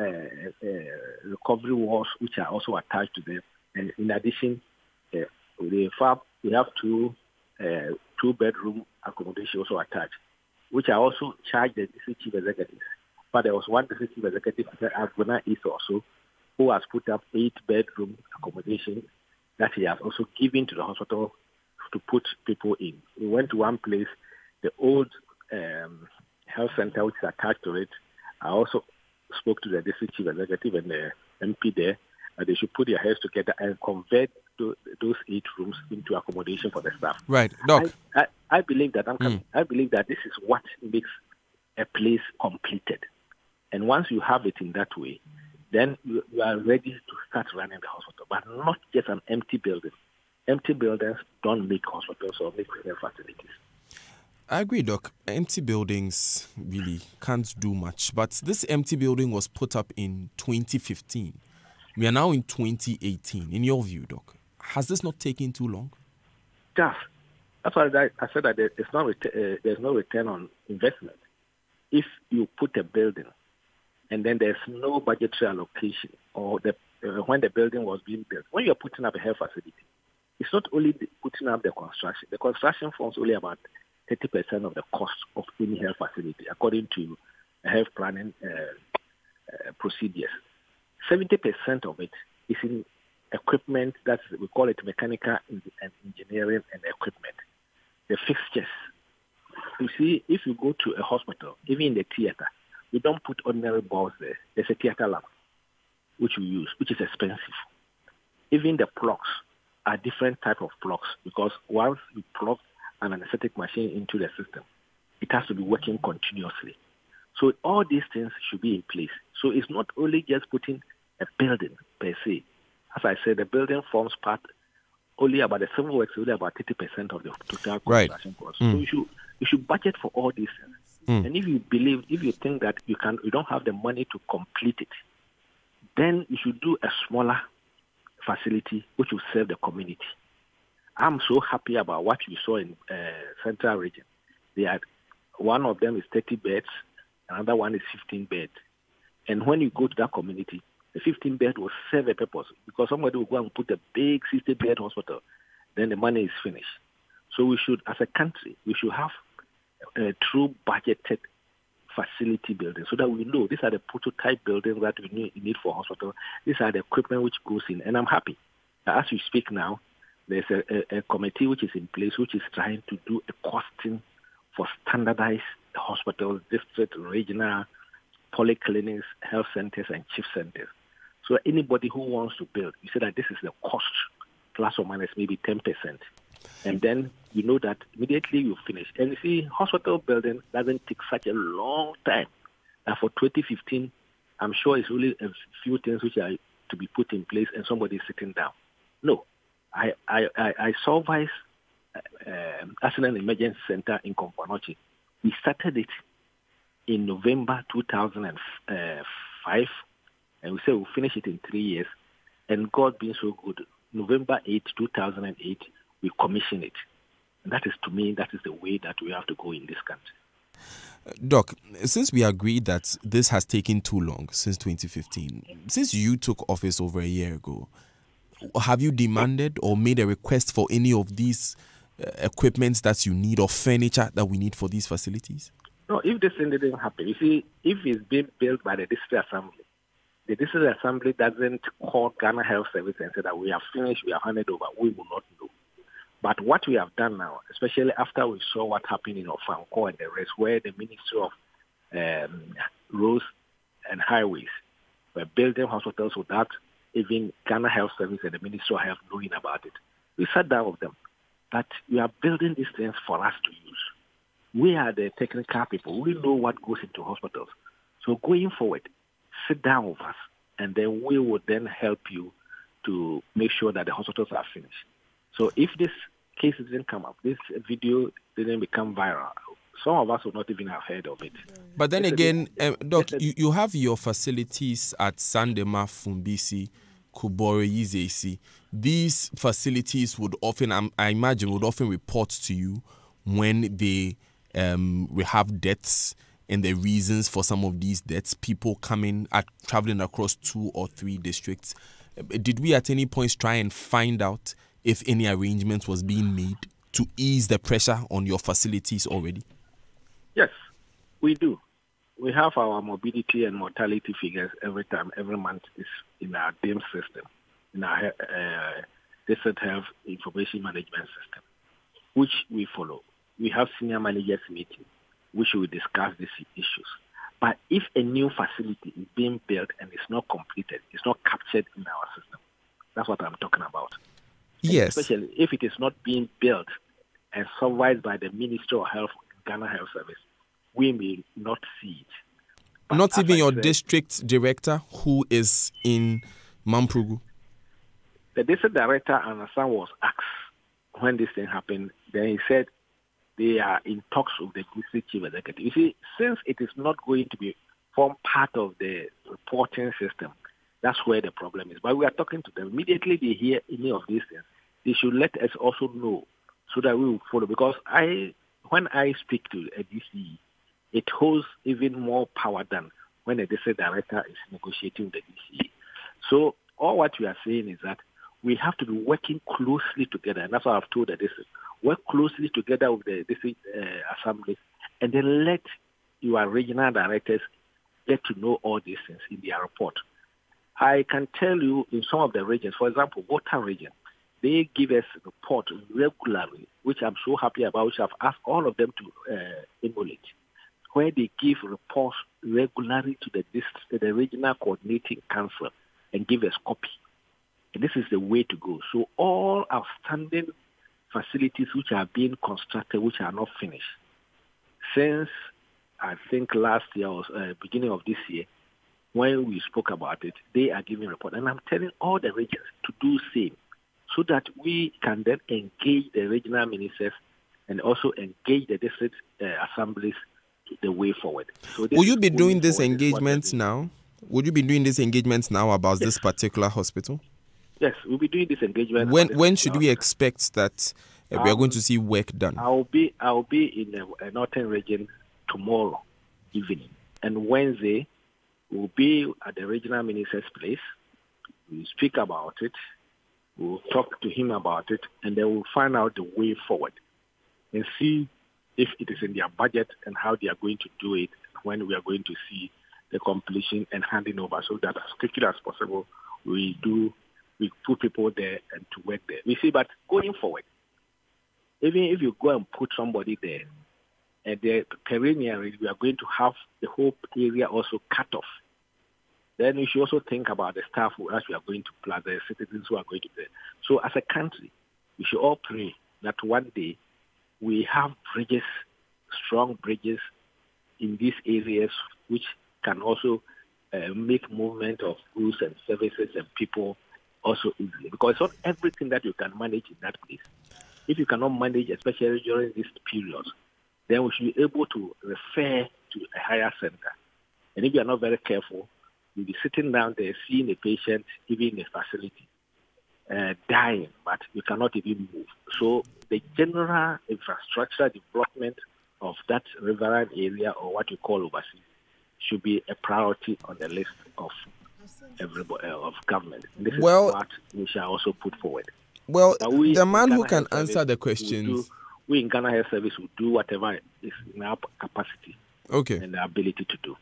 recovery walls which are also attached to them. And in addition, we have two-bedroom accommodation also attached, which are also charged the district chief executives. But there was one district chief executive at Agona East also who has put up 8-bedroom accommodation that he has also given to the hospital to put people in. We went to one place, the old health center which is attached to it. I also spoke to the district chief executive and the MP there that they should put their heads together and convert those 8 rooms into accommodation for the staff. Right, Doc. I believe that I believe that this is what makes a place completed. And once you have it in that way, then you are ready to start running the hospital, but not just an empty building. Empty buildings don't make hospitals or make health facilities. I agree, Doc. Empty buildings really can't do much. But this empty building was put up in 2015. We are now in 2018. In your view, Doc, has this not taken too long? Yes. That's why I said that there's no return on investment. If you put a building and then there's no budgetary allocation, or when the building was being built, when you're putting up a health facility, it's not only putting up the construction. The construction forms only about 30% of the cost of any health facility, according to health planning procedures. 70% of it is in equipment, we call it mechanical and engineering and equipment. The fixtures. You see, if you go to a hospital, even in the theater, we don't put ordinary balls there. There's a theater lamp, which we use, which is expensive. Even the plugs are different type of plugs, because once you plug an anesthetic machine into the system, it has to be working continuously. So all these things should be in place. So it's not only just putting a building per se. As I said, the building forms part only about the civil works, only about 30% of the total construction cost. So you should budget for all these things. And if you think that you don't have the money to complete it, then you should do a smaller facility which will serve the community. I'm so happy about what we saw in Central Region. One of them is 30 beds, another one is 15 beds. And when you go to that community, the 15 bed will serve a purpose, because somebody will go and put a big 60-bed hospital, then the money is finished. So we should, as a country, we should have a true budgeted facility building, so that we know these are the prototype buildings that we need for hospital. These are the equipment which goes in. And I'm happy that as we speak now, there's a committee which is in place, which is trying to do a costing for standardized hospitals, district, regional, polyclinics, health centers, and chief centers. So anybody who wants to build, you say that this is the cost, plus or minus maybe 10%. And then you know that immediately you finish. And you see, hospital building doesn't take such a long time. And for 2015, I'm sure it's really a few things which are to be put in place and somebody is sitting down. No. I supervise Accident Emergency Center in Kompanochi. We started it in November 2005, and we said we'll finish it in 3 years. And God being so good, November 8, 2008, we commissioned it. And that is, to me, that is the way that we have to go in this country. Doc, since we agreed that this has taken too long since 2015, since you took office over a year ago, have you demanded or made a request for any of these equipments that you need or furniture that we need for these facilities? No, if this thing didn't happen, you see, if it's being built by the district assembly, the district assembly doesn't call Ghana Health Service and say that we have finished, we have handed over, we will not know. But what we have done now, especially after we saw what happened in Ofanko and the rest, where the Ministry of Roads and Highways were building hospitals without even Ghana Health Service and the Ministry of Health knowing about it. We sat down with them that we are building these things for us to use. We are the technical people. We know what goes into hospitals. So going forward, sit down with us, and then we will then help you to make sure that the hospitals are finished. So if this case didn't come up, this video didn't become viral, some of us would not even have heard of it. But then again, Doc, you have your facilities at Sandema, Fumbisi, Kubore, Yizesi. These facilities would often, I imagine, would often report to you when they we have deaths and the reasons for some of these deaths, people traveling across 2 or 3 districts. Did we at any point try and find out if any arrangements was being made to ease the pressure on your facilities already? Yes, we do. We have our morbidity and mortality figures every month is in our DIM system, in our District Health Information Management System, which we follow. We have senior managers meeting, which will discuss these issues. But if a new facility is being built and it's not completed, it's not captured in our system. That's what I'm talking about. Yes. And especially if it is not being built and supervised by the Ministry of Health, Ghana Health Service, we may not see it. But not even your district director who is in Mamprugu? The district director, Anasan, was asked when this thing happened. Then he said they are in talks with the district chief executive. You see, since it is not going to be form part of the reporting system, that's where the problem is. But we are talking to them. Immediately they hear any of these things, they should let us also know so that we will follow. Because when I speak to a DCE, it holds even more power than when a district director is negotiating with the DCE. So all what we are saying is that we have to be working closely together, and that's what I've told the district. Work closely together with the district assembly, and then let your regional directors get to know all these things in their report. I can tell you in some of the regions, for example, Western region, they give us report regularly, which I'm so happy about, which I've asked all of them to emulate, where they give reports regularly to the regional coordinating council and give us copy. And this is the way to go. So all outstanding facilities which are being constructed, which are not finished, since I think last year or beginning of this year, when we spoke about it, they are giving report. And I'm telling all the regions to do same so that we can then engage the regional ministers and also engage the district assemblies to the way forward. So will you be doing this engagement now? Would you be doing this engagement now about this particular hospital? Yes, we'll be doing this engagement. When should we expect that we are going to see work done? I'll be in the northern region tomorrow evening, and Wednesday we'll be at the regional minister's place. We'll speak about it. We'll talk to him about it, and then we'll find out the way forward and see if it is in their budget and how they are going to do it, when we are going to see the completion and handing over, so that as quickly as possible we put people there and to work there. We see, but going forward, even if you go and put somebody there, and the perennially we are going to have the whole area also cut off, then we should also think about the staff as we are going to plan, the citizens who are going to be there. So as a country, we should all pray that one day we have bridges, strong bridges in these areas which can also make movement of goods and services and people also easily. Because it's not everything that you can manage in that place. If you cannot manage, especially during this period, then we should be able to refer to a higher center. And if you are not very careful, you'll be sitting down there seeing a patient, even in a facility, dying, but you cannot even move. So the general infrastructure development of that riverine area, or what you call overseas, should be a priority on the list of everybody of government. And this is what we shall also put forward. Well, the man who can answer the questions, we in Ghana Health Service will do whatever is in our capacity and the ability to do.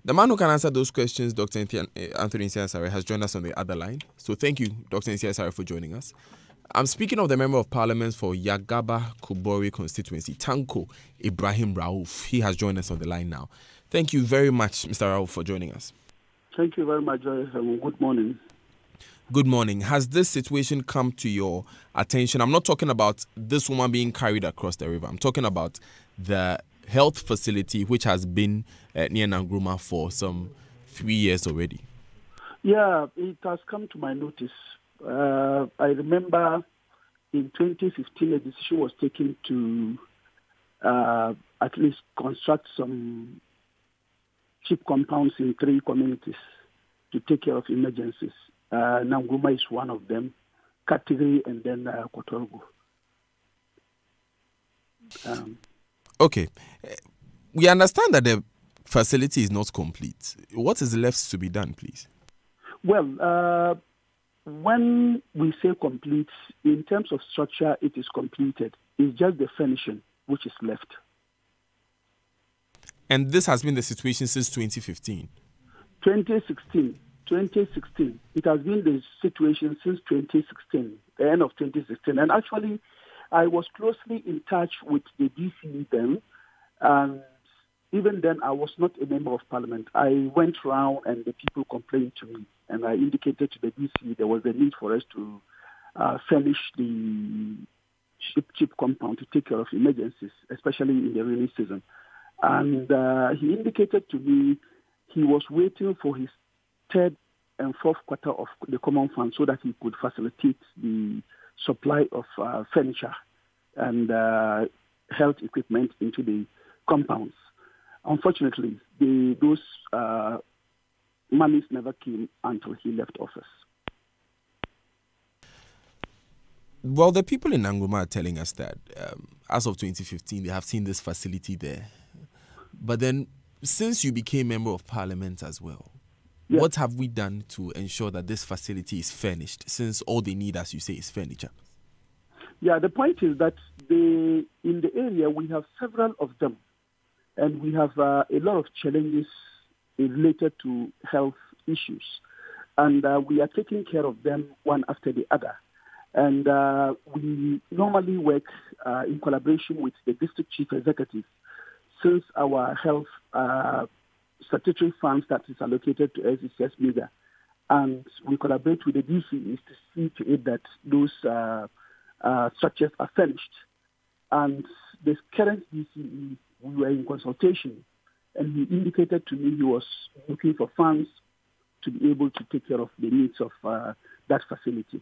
The man who can answer those questions, Dr. Anthony Nsiah-Sareh, has joined us on the other line. So thank you, Dr. Nsiah-Sareh, for joining us. I'm speaking of the Member of Parliament for Yagaba Kubore constituency, Tanko Ibrahim Rauf. He has joined us on the line now. Thank you very much, Mr. Rauf, for joining us. Thank you very much, Joy. Good morning. Good morning. Has this situation come to your attention? I'm not talking about this woman being carried across the river. I'm talking about the health facility which has been near Nkrumah for some 3 years already. Yeah, it has come to my notice. I remember in 2015, a decision was taken to at least construct some cheap compounds in 3 communities to take care of emergencies. Nanguma is one of them, Katigri, and then Kotorgu. Okay. We understand that the facility is not complete. What is left to be done, please? Well, when we say complete, in terms of structure, it is completed. It's just the finishing which is left. And this has been the situation since 2015? 2016. It has been the situation since 2016, the end of 2016. And actually, I was closely in touch with the DCE then, and even then I was not a member of parliament. I went around and the people complained to me, and I indicated to the DCE there was a need for us to furnish the cheap compound to take care of emergencies, especially in the rainy season. And he indicated to me he was waiting for his 3rd and 4th quarter of the common fund so that he could facilitate the supply of furniture and health equipment into the compounds. Unfortunately, those monies never came until he left office. Well, the people in Nanguma are telling us that as of 2015, they have seen this facility there. But then, since you became member of parliament as well, yes, what have we done to ensure that this facility is furnished, since all they need, as you say, is furniture? Yeah, the point is that in the area, we have several of them. And we have a lot of challenges related to health issues. And we are taking care of them one after the other. And we normally work in collaboration with the district chief executive, since our health statutory funds that is allocated to SCCS MEGA. And we collaborate with the DCEs to see to it that those structures are finished. And the current DCE, we were in consultation, and he indicated to me he was looking for funds to be able to take care of the needs of that facility.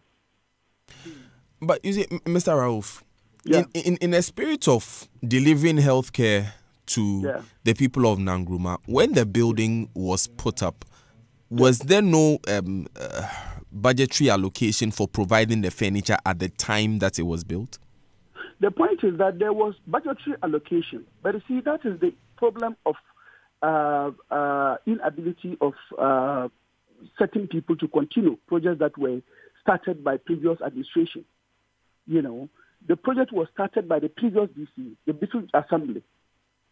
But you see, Mr. Rauf, yeah, in a spirit of delivering healthcare to the people of Nanguma, when the building was put up, was there no budgetary allocation for providing the furniture at the time that it was built? The point is that there was budgetary allocation, but you see, that is the problem of inability of certain people to continue projects that were started by previous administration. You know, the project was started by the previous DCE, the District Assembly,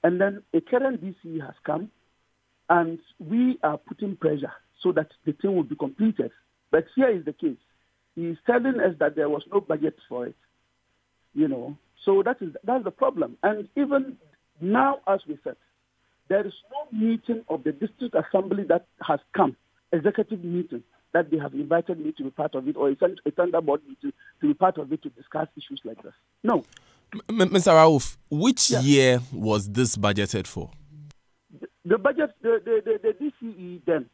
and then a current DCE has come, and we are putting pressure so that the thing will be completed. But here is the case. He is telling us that there was no budget for it. You know, so that's the problem. And even now, as we said, there is no meeting of the district assembly that has come, executive meeting, that they have invited me to be part of it, or a standard board meeting to be part of it to discuss issues like this. No. Mr. Rauf, which year was this budgeted for? The budget, the DCE then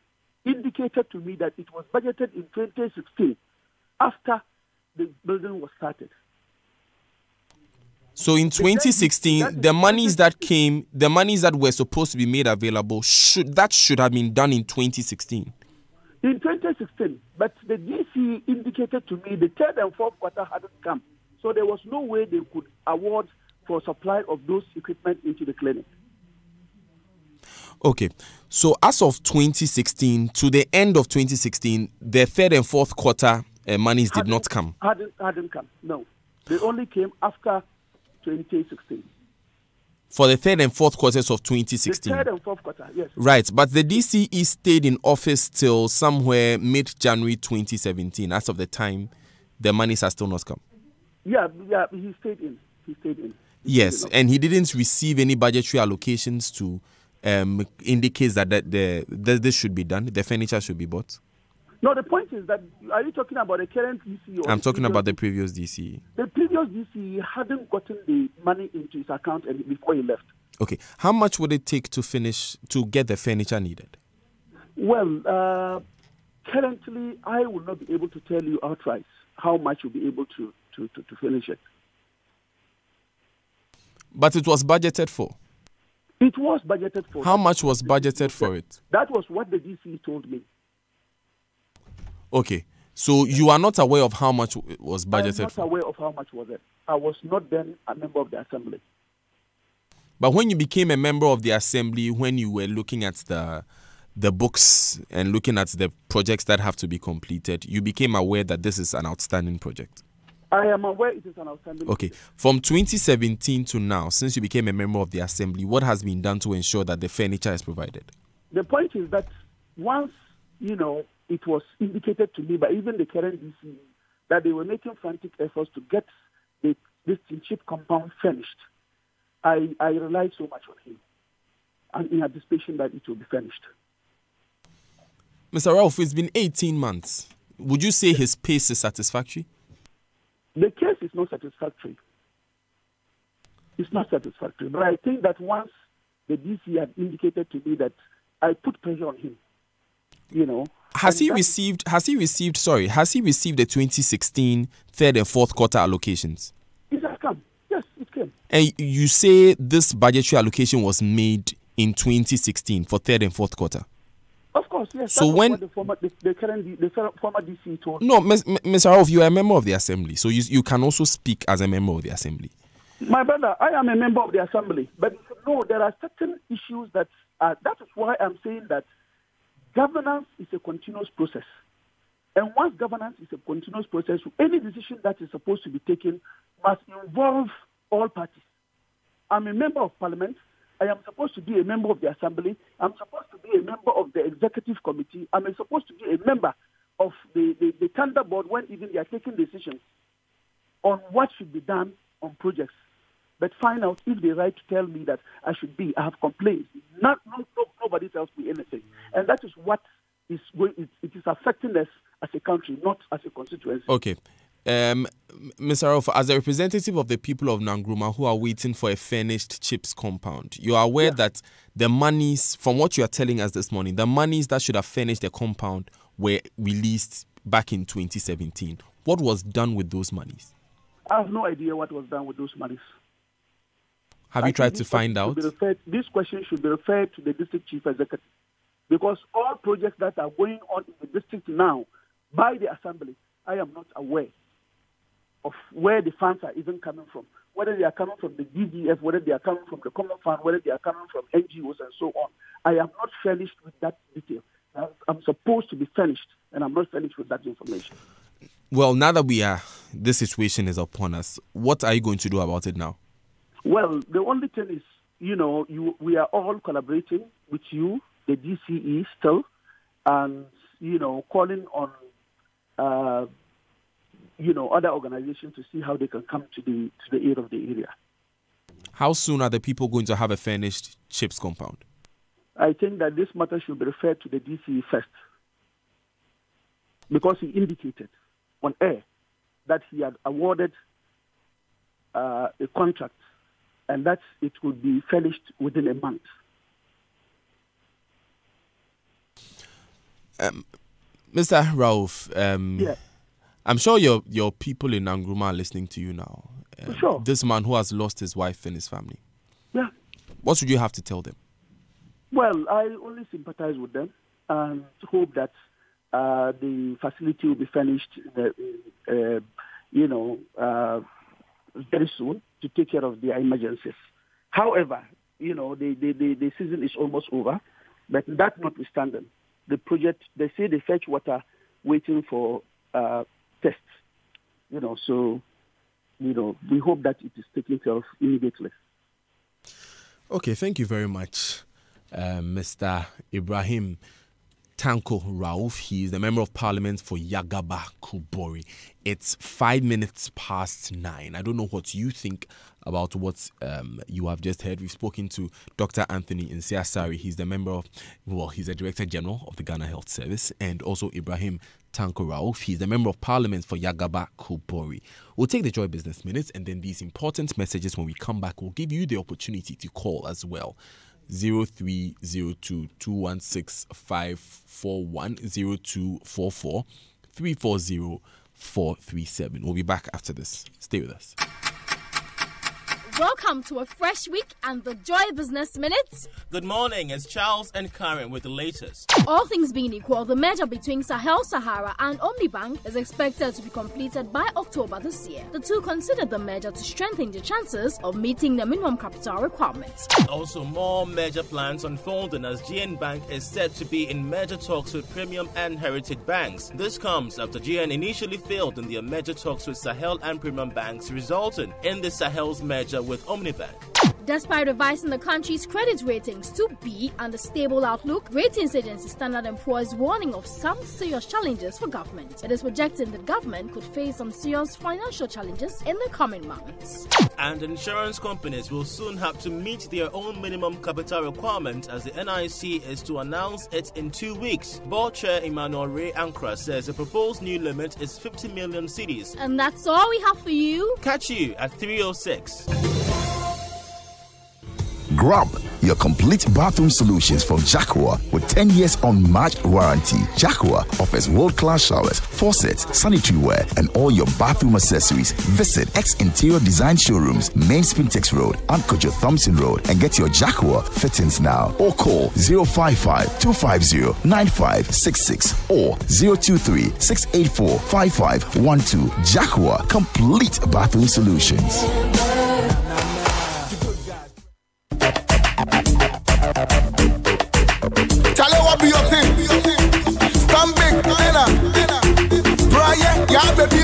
indicated to me that it was budgeted in 2016 after the building was started. So in 2016, the monies that came, the monies that were supposed to be made available, should have been done in 2016. In 2016, but the DC indicated to me the 3rd and 4th quarter hadn't come. So there was no way they could award for supply of those equipment into the clinic. Okay. So as of 2016, to the end of 2016, the 3rd and 4th quarter monies did not come. Hadn't come, no. They only came after 2016. For the 3rd and 4th quarters of 2016. The 3rd and 4th quarter, yes. Right, but the DCE stayed in office till somewhere mid-January 2017. As of the time, the monies are still not come. Yeah, he stayed in. Yes, and he didn't receive any budgetary allocations to indicate that this should be done, the furniture should be bought. No, the point is that, are you talking about the current DCE? I'm talking about the previous DCE. The previous DCE hadn't gotten the money into his account before he left. Okay. How much would it take to get the furniture needed? Well, currently, I will not be able to tell you outright how much you'll be able to to finish it. But it was budgeted for? It was budgeted for. How much was budgeted for it? That was what the DC told me. Okay. So you are not aware of how much was budgeted for? I am not aware of how much was it. I was not then a member of the assembly. But when you became a member of the assembly, when you were looking at the books and looking at the projects that have to be completed, you became aware that this is an outstanding project? I am aware it is an outstanding project. Okay. From 2017 to now, since you became a member of the assembly, what has been done to ensure that the furniture is provided? The point is that once, it was indicated to me by even the current DC that they were making frantic efforts to get this chip compound finished, I relied so much on him and in anticipation that it will be finished. Mr. Ralph, it's been 18 months. Would you say his pace is satisfactory? The case is not satisfactory. It's not satisfactory. But I think that once the DC had indicated to me that I put pressure on him, Has he received the 2016 third and fourth quarter allocations? It has come. Yes, it came. And you say this budgetary allocation was made in 2016 for third and fourth quarter? Of course, yes. So when the former DC told. No, Mr. Ralph, you are a member of the assembly, so you can also speak as a member of the assembly. My brother, I am a member of the assembly, but no, there are certain issues that is why I'm saying that governance is a continuous process. And once governance is a continuous process, any decision that is supposed to be taken must involve all parties. I'm a member of parliament. I am supposed to be a member of the assembly. I'm supposed to be a member of the executive committee. I'm supposed to be a member of the tender board when even they are taking decisions on what should be done on projects. But find out if they right to tell me that I should be. I have complaints. Nobody tells me anything. And that is what is going. It is affecting us as a country, not as a constituency. Okay. Mr. Ralph, as a representative of the people of Nkrumah who are waiting for a furnished chips compound, you are aware that the monies, from what you are telling us this morning, the monies that should have furnished the compound were released back in 2017. What was done with those monies? I have no idea what was done with those monies. Have you tried to find out? This question should be referred to the district chief executive, because all projects that are going on in the district now by the assembly, I am not aware of where the funds are even coming from, whether they are coming from the DDF, whether they are coming from the Common Fund, whether they are coming from NGOs and so on. I am not furnished with that detail. I'm supposed to be furnished, and I'm not furnished with that information. Well, now that this situation is upon us, what are you going to do about it now? Well, the only thing is, we are all collaborating with you, the DCE still, and, calling on, other organizations to see how they can come to the aid of the area. How soon are the people going to have a furnished chips compound? I think that this matter should be referred to the DCE first, because he indicated on air that he had awarded a contract and that it would be furnished within a month. Mr. Ralph, I'm sure your people in Nkrumah are listening to you now. Sure. This man who has lost his wife and his family. Yeah. What should you have to tell them? Well, I only sympathize with them and hope that the facility will be furnished, very soon to take care of their emergencies. However, the season is almost over, but that notwithstanding, the project, they say they fetch water waiting for tests. So, we hope that it is taken care of immediately. Okay, thank you very much, Mr. Ibrahim Tanko Ralph. He is the Member of Parliament for Yagaba Kubori. It's 9:05. I don't know what you think about what you have just heard. We've spoken to Dr. Anthony Nsiasari. He's the he's the Director General of the Ghana Health Service, and also Ibrahim Tanko Ralph. He's the Member of Parliament for Yagaba Kubori. We'll take the Joy Business Minutes, and then these important messages when we come back. We'll give you the opportunity to call as well. 0302 216 541 0244 340 437. We'll be back after this. Stay with us. Welcome to a fresh week and the Joy Business Minute. Good morning, it's Charles and Karen with the latest. All things being equal, the merger between Sahel Sahara and Omnibank is expected to be completed by October this year. The two considered the merger to strengthen the chances of meeting the minimum capital requirements. Also, more merger plans unfolding as GN Bank is said to be in merger talks with Premium and Heritage Banks. This comes after GN initially failed in their merger talks with Sahel and Premium Banks, resulting in the Sahel's merger with Omnibank. Despite revising the country's credit ratings to B and a stable outlook, ratings agency Standard & Poor's warning of some serious challenges for government. It is projecting that government could face some serious financial challenges in the coming months. And insurance companies will soon have to meet their own minimum capital requirement as the NIC is to announce it in 2 weeks. Board Chair Emmanuel Ray Ankra says the proposed new limit is 50 million cedis. And that's all we have for you. Catch you at 3:06. Grab your complete bathroom solutions from Jacua with 10 years unmatched warranty. Jacua offers world-class showers, faucets, sanitary ware, and all your bathroom accessories. Visit X Interior Design Showrooms, Main Spintex Road and Kojo Thompson Road, and get your Jacua fittings now. Or call 055-250-9566 or 023-684-5512. Jacua, complete bathroom solutions. Charlie, what be your thing? Stand big, Brian, yeah, baby.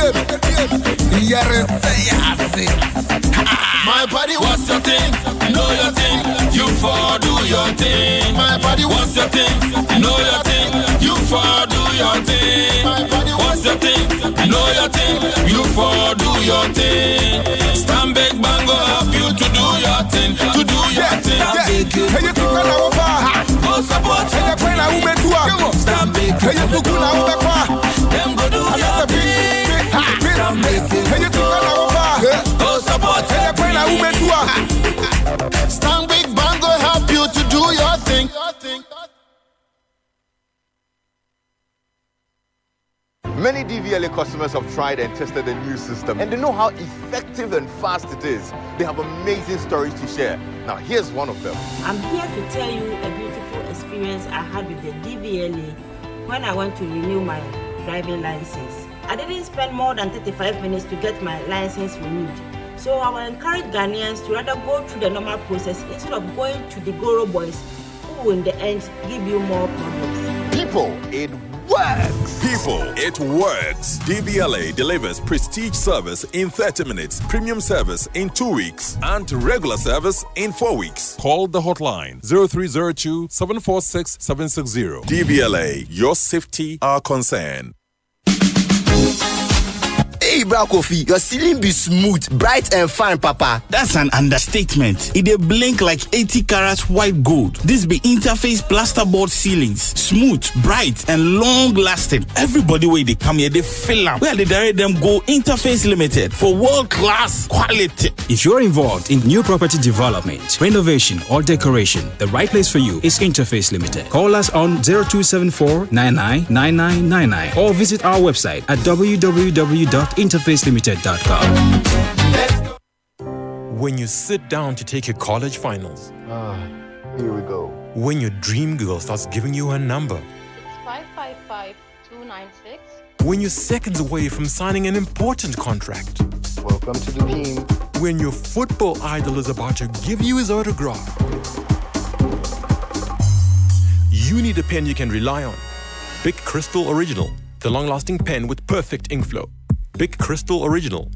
My body, what's your thing? Know your thing. You for do your thing. My body, what's your thing? Know your thing. You for do your thing. My body, what's your thing? Know your thing. You for do your thing. Stand big, bango, help you to do your thing. To do your thing. Hey, you think I know about? Go support. Hey, you find out who made you up. Stand big. Hey, you think I know about? Them go do your thing. Stand big. Hey, you think I know about? Go support. Hey, you find out who made you up. Stand big, bango, help you to do your thing. Many DVLA customers have tried and tested the new system, and they know how effective and fast it is. They have amazing stories to share. Now, here's one of them. I'm here to tell you a beautiful experience I had with the DVLA when I went to renew my driving license. I didn't spend more than 35 minutes to get my license renewed. So I will encourage Ghanaians to rather go through the normal process instead of going to the Goro boys who will in the end give you more problems. People, it works! People, it works! DVLA delivers prestige service in 30 minutes, premium service in 2 weeks, and regular service in 4 weeks. Call the hotline 0302 746 760. DVLA, your safety, our concern. Hey, Bra Kofi, your ceiling be smooth, bright and fine, Papa. That's an understatement. It dey blink like 80 carats white gold. This be Interface plasterboard ceilings. Smooth, bright, and long-lasting. Everybody wey dey come here, they feel am. Where they direct them go Interface Limited for world-class quality. If you're involved in new property development, renovation, or decoration, the right place for you is Interface Limited. Call us on 0274-999999 or visit our website at www.interfacelimited.com. When you sit down to take your college finals. Here we go. When your dream girl starts giving you her number. It's 555296. When you're seconds away from signing an important contract. Welcome to the team. When your football idol is about to give you his autograph. You need a pen you can rely on. Big Crystal Original. The long-lasting pen with perfect ink flow. Big Crystal Original.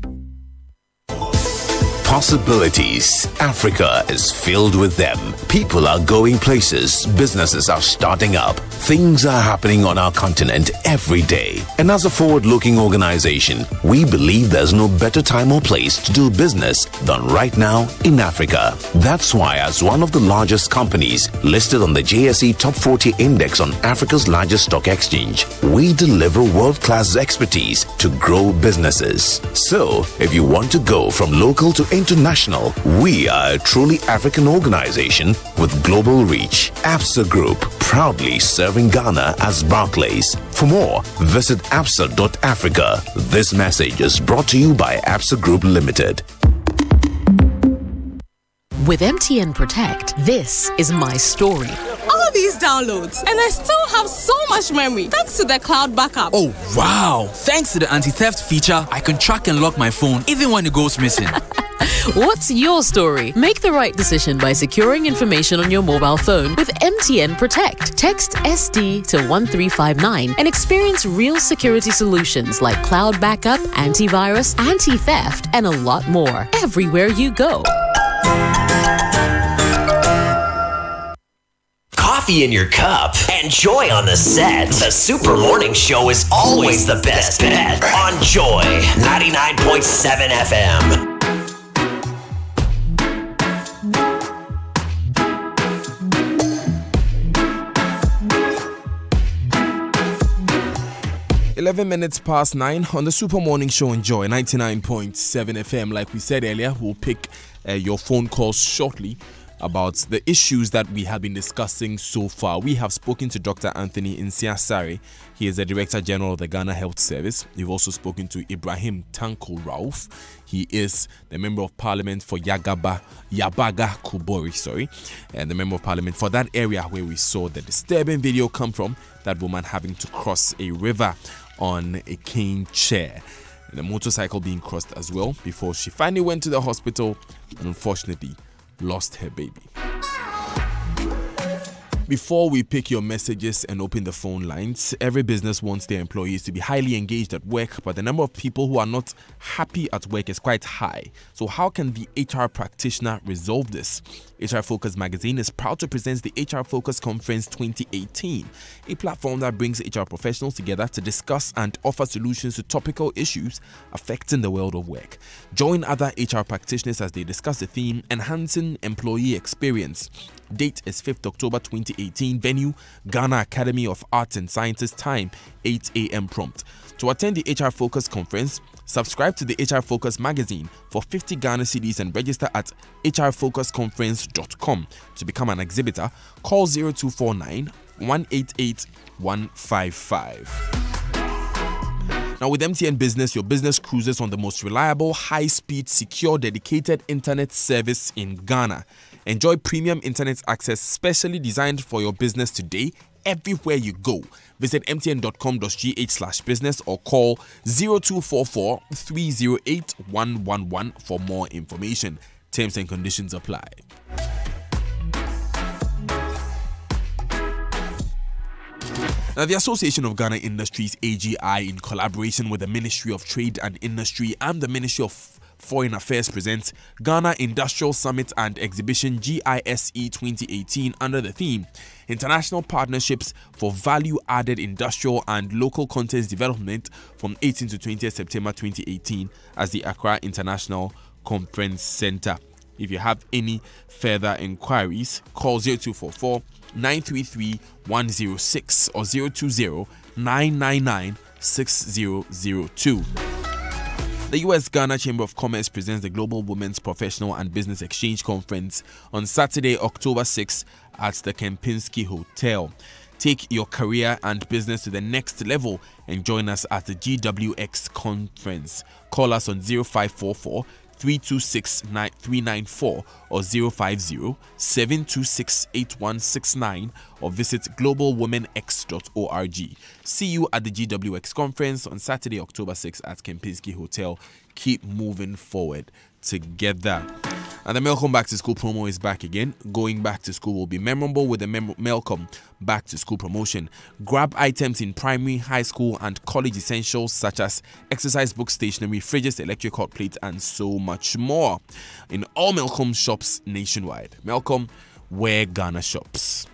Possibilities. Africa is filled with them. People are going places. Businesses are starting up. Things are happening on our continent every day. And as a forward-looking organization, we believe there's no better time or place to do business than right now in Africa. That's why, as one of the largest companies listed on the JSE Top 40 Index on Africa's largest stock exchange, we deliver world-class expertise to grow businesses. So, if you want to go from local to International, we are a truly African organization with global reach. Absa Group, proudly serving Ghana as Barclays. For more, visit absa.africa. This message is brought to you by Absa Group Limited. With MTN Protect, this is my story. All these downloads, and I still have so much memory thanks to the cloud backup. Oh, wow! Thanks to the anti-theft feature, I can track and lock my phone even when it goes missing. What's your story? Make the right decision by securing information on your mobile phone with MTN Protect. Text SD to 1359 and experience real security solutions like cloud backup, antivirus, anti-theft, and a lot more everywhere you go. Coffee in your cup and Joy on the set. The Super Morning Show is always the best bet on Joy 99.7 FM. (11:09) on the Super Morning Show on Joy 99.7 FM. Like we said earlier, we'll pick your phone calls shortly about the issues that we have been discussing so far. We have spoken to Dr. Anthony Nsiasare. He is the Director General of the Ghana Health Service. We've also spoken to Ibrahim Tanko Rauf. He is the Member of Parliament for Yabaga Kubori, and the Member of Parliament for that area where we saw the disturbing video come from, that woman having to cross a river on a cane chair, and a motorcycle being crossed as well before she finally went to the hospital and unfortunately lost her baby. Before we pick your messages and open the phone lines, every business wants their employees to be highly engaged at work, but the number of people who are not happy at work is quite high. So how can the HR practitioner resolve this? HR Focus magazine is proud to present the HR Focus Conference 2018, a platform that brings HR professionals together to discuss and offer solutions to topical issues affecting the world of work. Join other HR practitioners as they discuss the theme, Enhancing Employee Experience. Date is 5th October 2018. Venue, Ghana Academy of Arts and Sciences. Time, 8 a.m. prompt. To attend the HR Focus Conference, subscribe to the HR Focus magazine for 50 Ghana cedis and register at hrfocusconference.com. To become an exhibitor, call 0249 188 155. Now with MTN Business, your business cruises on the most reliable, high-speed, secure, dedicated internet service in Ghana. Enjoy premium internet access specially designed for your business today, everywhere you go. Visit mtn.com.gh/business or call 0244 308 111 for more information. Terms and conditions apply. Now, the Association of Ghana Industries, AGI, in collaboration with the Ministry of Trade and Industry and the Ministry of Foreign Affairs, presents Ghana Industrial Summit and Exhibition GISE 2018 under the theme International Partnerships for Value-Added Industrial and Local Content Development from 18 to 20 September 2018 as the Accra International Conference Center. If you have any further inquiries, call 0244 933 106 or 020 999 6002. The U.S. Ghana Chamber of Commerce presents the Global Women's Professional and Business Exchange Conference on Saturday, October 6 at the Kempinski Hotel. Take your career and business to the next level and join us at the GWX Conference. Call us on 0544 326 394 or 050 726 8169 or visit globalwomenx.org. See you at the GWX Conference on Saturday, October 6 at Kempinski Hotel. Keep moving forward together. And the Melcome Back to School promo is back again. Going back to school will be memorable with the Melcome Back to School promotion. Grab items in primary, high school and college essentials such as exercise books, stationery, fridges, electric hot plates and so much more in all Melcome shops nationwide. Melcome, where Ghana shops.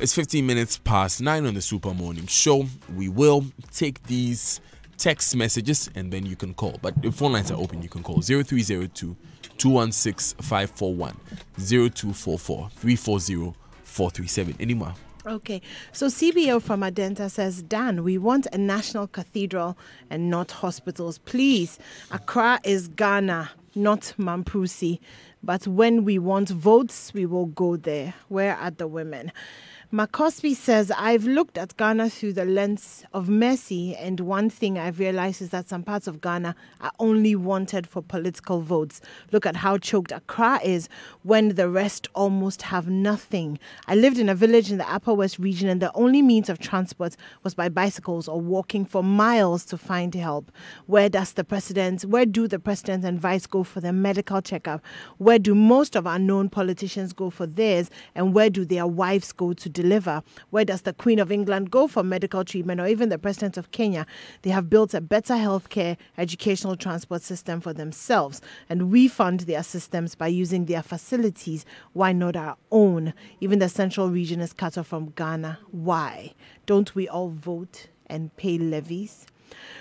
It's 15 minutes past 9 on the Super Morning Show. We will take these text messages and then you can call. But the phone lines are open. You can call 0302 216 541 0244 340 437. Anymore, Okay, so CBO from Adenta says, Dan, we want a national cathedral and not hospitals. Please, Accra is Ghana, not Mamprusi. But when we want votes, we will go there. Where are the women? Makosby says, I've looked at Ghana through the lens of mercy, and one thing I've realized is that some parts of Ghana are only wanted for political votes. Look at how choked Accra is when the rest almost have nothing. I lived in a village in the Upper West region, and the only means of transport was by bicycles or walking for miles to find help. Where do the president and vice go for their medical checkup? Where do most of our known politicians go for theirs, and where do their wives go to deliver? Where does the Queen of England go for medical treatment, or even the President of Kenya? They have built a better healthcare, educational, transport system for themselves, and we fund their systems by using their facilities. Why not our own? Even the central region is cut off from Ghana. Why? Don't we all vote and pay levies?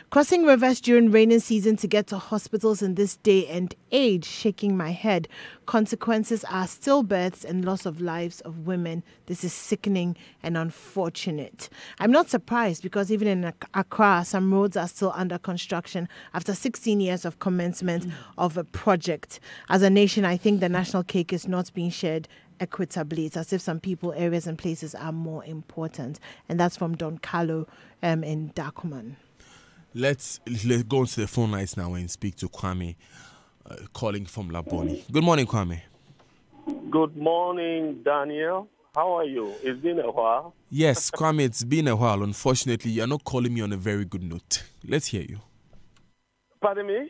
Crossing rivers during rainy season to get to hospitals in this day and age, shaking my head. Consequences are stillbirths and loss of lives of women. This is sickening and unfortunate. I'm not surprised because even in Accra, some roads are still under construction after 16 years of commencement of a project. As a nation, I think the national cake is not being shared equitably. It's as if some people, areas and places are more important. And that's from Don Carlo in Dakuman. Let's go into the phone lines now and speak to Kwame, calling from Laboni. Good morning, Kwame. Good morning, Daniel. How are you? It's been a while. Yes, Kwame, it's been a while. Unfortunately, you're not calling me on a very good note. Let's hear you. Pardon me?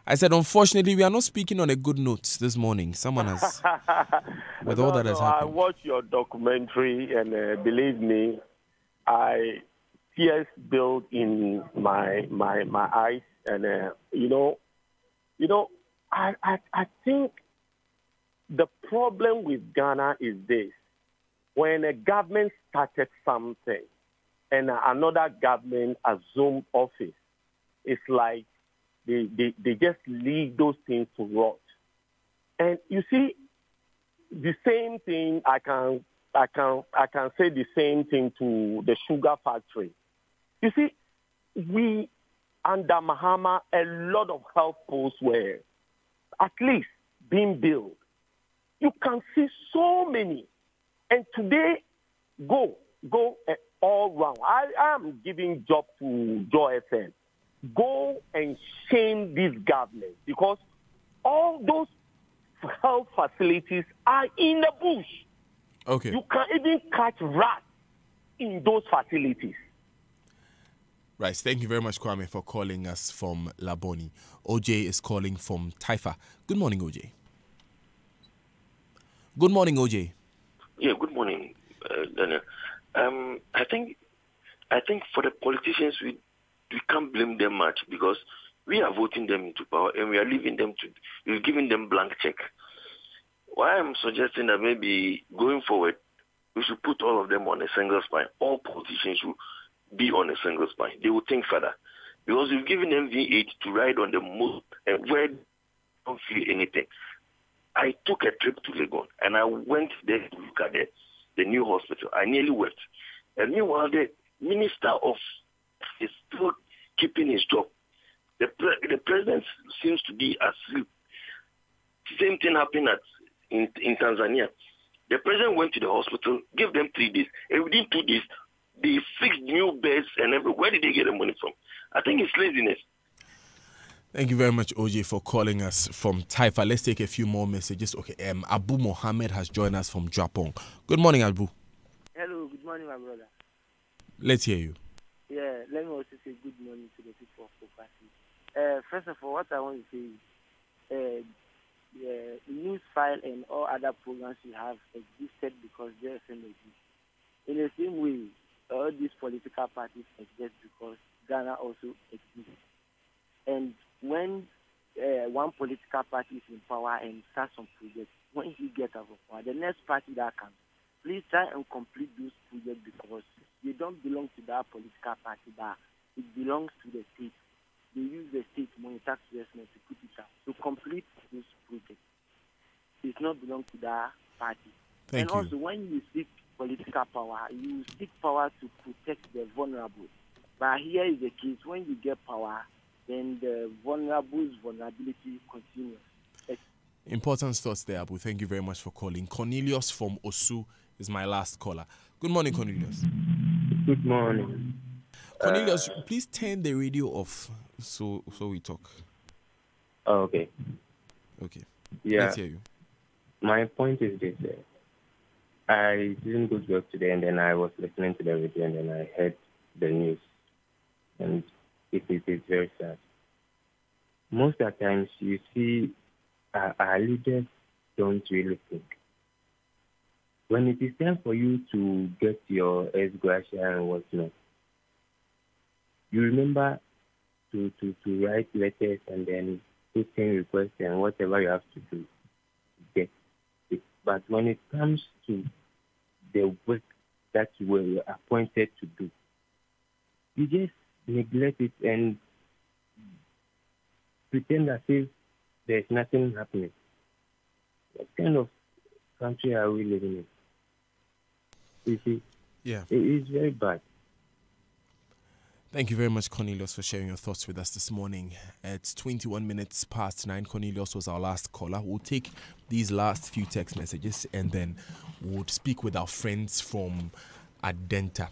I said, unfortunately, we are not speaking on a good note this morning. Someone has, with all that has happened. I watched your documentary, and believe me, tears build in my eyes, and I think the problem with Ghana is this: when a government started something and another government assumed office, it's like they just leave those things to rot. And you see, the same thing I can say the same thing to the sugar factory. You see, we, under Mahama, a lot of health posts were at least being built. You can see so many. And today, go all round. I am giving job to Joy FM. Go and shame this government because all those health facilities are in the bush. Okay. You can even catch rats in those facilities. Right. Thank you very much, Kwame, for calling us from Laboni. OJ is calling from Taifa. Good morning, OJ. Good morning, OJ. Yeah, good morning, Daniel. I think for the politicians, we can't blame them much because we are voting them into power and we are we're giving them blank check. Why I'm suggesting that maybe going forward, we should put all of them on a single spine. All politicians should be on a single spine. They will think further. Because we've given them V8 to ride on the moon and where they don't feel anything. I took a trip to Legon and I went there to look at the new hospital. I nearly wept. And meanwhile, the Minister of is still keeping his job. The president seems to be asleep. Same thing happened in Tanzania. The president went to the hospital, gave them 3 days, and within 2 days, they fixed new beds and everything. Where did they get the money from? I think it's laziness. Thank you very much, OJ, for calling us from Taifa. Let's take a few more messages. Okay, Abu Mohammed has joined us from Japong. Good morning, Abu. Hello, good morning, my brother. Let's hear you. Yeah, let me also say good morning to the people of Kopasi. First of all, what I want to say is the news file and all other programs we have existed because JFM exists. In the same way, all these political parties exist because Ghana also exists. And when one political party is in power and starts some projects, when he gets out of power, the next party that comes, please try and complete those projects because they don't belong to that political party, but it belongs to the state. They use the state money, tax investment to put it out. To complete those projects, it not belong to that party. Thank you. Also, when you seek political power. You seek power to protect the vulnerable. But here is the case: when you get power, then the vulnerable's vulnerability continues. Important thoughts there, Abu. Thank you very much for calling. Cornelius from Osu is my last caller. Good morning, Cornelius. Good morning. Cornelius, please turn the radio off so we talk. Oh, okay. Okay. Yeah. Let's hear you. My point is this. I didn't go to work today, and then I was listening to the radio, and then I heard the news. And it is very sad. Most of the times you see our leaders don't really think. When it is time for you to get your ex-gratia and whatnot, you remember to write letters and then put in requests and whatever you have to do to get it. But when it comes to the work that you were appointed to do, you just neglect it and pretend as if there's nothing happening. What kind of country are we living in? You see, yeah, it is very bad. Thank you very much, Cornelius, for sharing your thoughts with us this morning. It's 21 minutes past 9. Cornelius was our last caller. We'll take these last few text messages and then we'll speak with our friends from Adenta.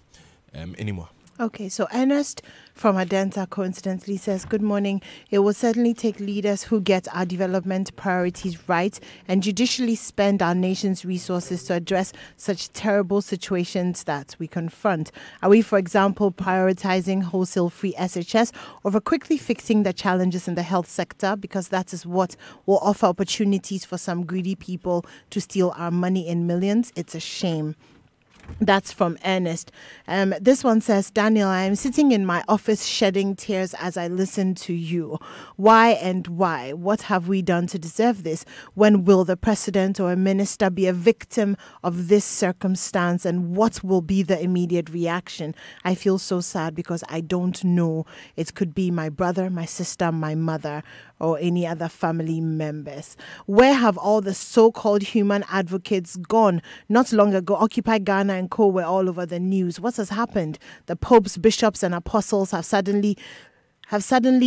Anymore. Okay, so Ernest from Adenta coincidentally says, good morning. It will certainly take leaders who get our development priorities right and judicially spend our nation's resources to address such terrible situations that we confront. Are we, for example, prioritizing wholesale free SHS over quickly fixing the challenges in the health sector? Because that is what will offer opportunities for some greedy people to steal our money in millions. It's a shame. That's from Ernest. This one says, Daniel, I am sitting in my office shedding tears as I listen to you. Why and why? What have we done to deserve this? When will the president or a minister be a victim of this circumstance? And what will be the immediate reaction? I feel so sad because I don't know. It could be my brother, my sister, my mother, or any other family members. Where have all the so-called human advocates gone? Not long ago, Occupy Ghana and Co. were all over the news. What has happened? The popes, bishops, and apostles have suddenly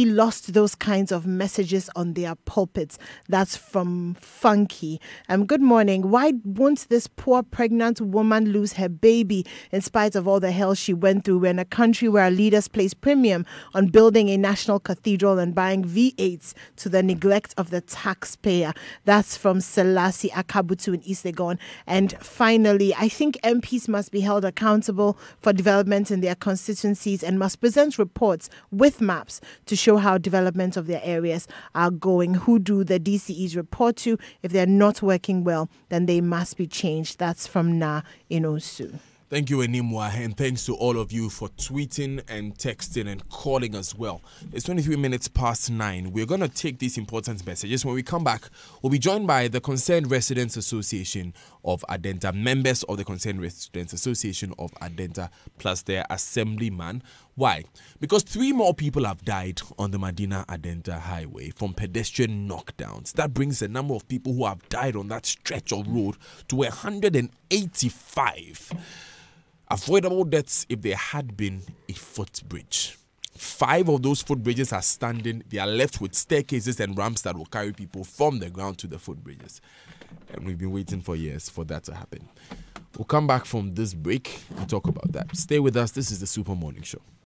lost those kinds of messages on their pulpits. That's from Funky. Good morning. Why won't this poor pregnant woman lose her baby in spite of all the hell she went through? We're in a country where our leaders place premium on building a national cathedral and buying V8s to the neglect of the taxpayer. That's from Selassie Akabutu in East Legon. And finally, I think MPs must be held accountable for development in their constituencies and must present reports with maps to show how development of their areas are going. Who do the DCEs report to? If they're not working well, then they must be changed. That's from Na in Osu. Thank you, Enimwa, and thanks to all of you for tweeting and texting and calling as well. It's 23 minutes past 9. We're going to take these important messages. When we come back, we'll be joined by the Concerned Residents Association of Adenta, members of the Concerned Residents Association of Adenta, plus their assemblyman. Why? Because 3 more people have died on the Madina-Adenta highway from pedestrian knockdowns. That brings the number of people who have died on that stretch of road to 185. Avoidable deaths if there had been a footbridge. 5 of those footbridges are standing. They are left with staircases and ramps that will carry people from the ground to the footbridges. And we've been waiting for years for that to happen. We'll come back from this break and talk about that. Stay with us. This is the Super Morning Show.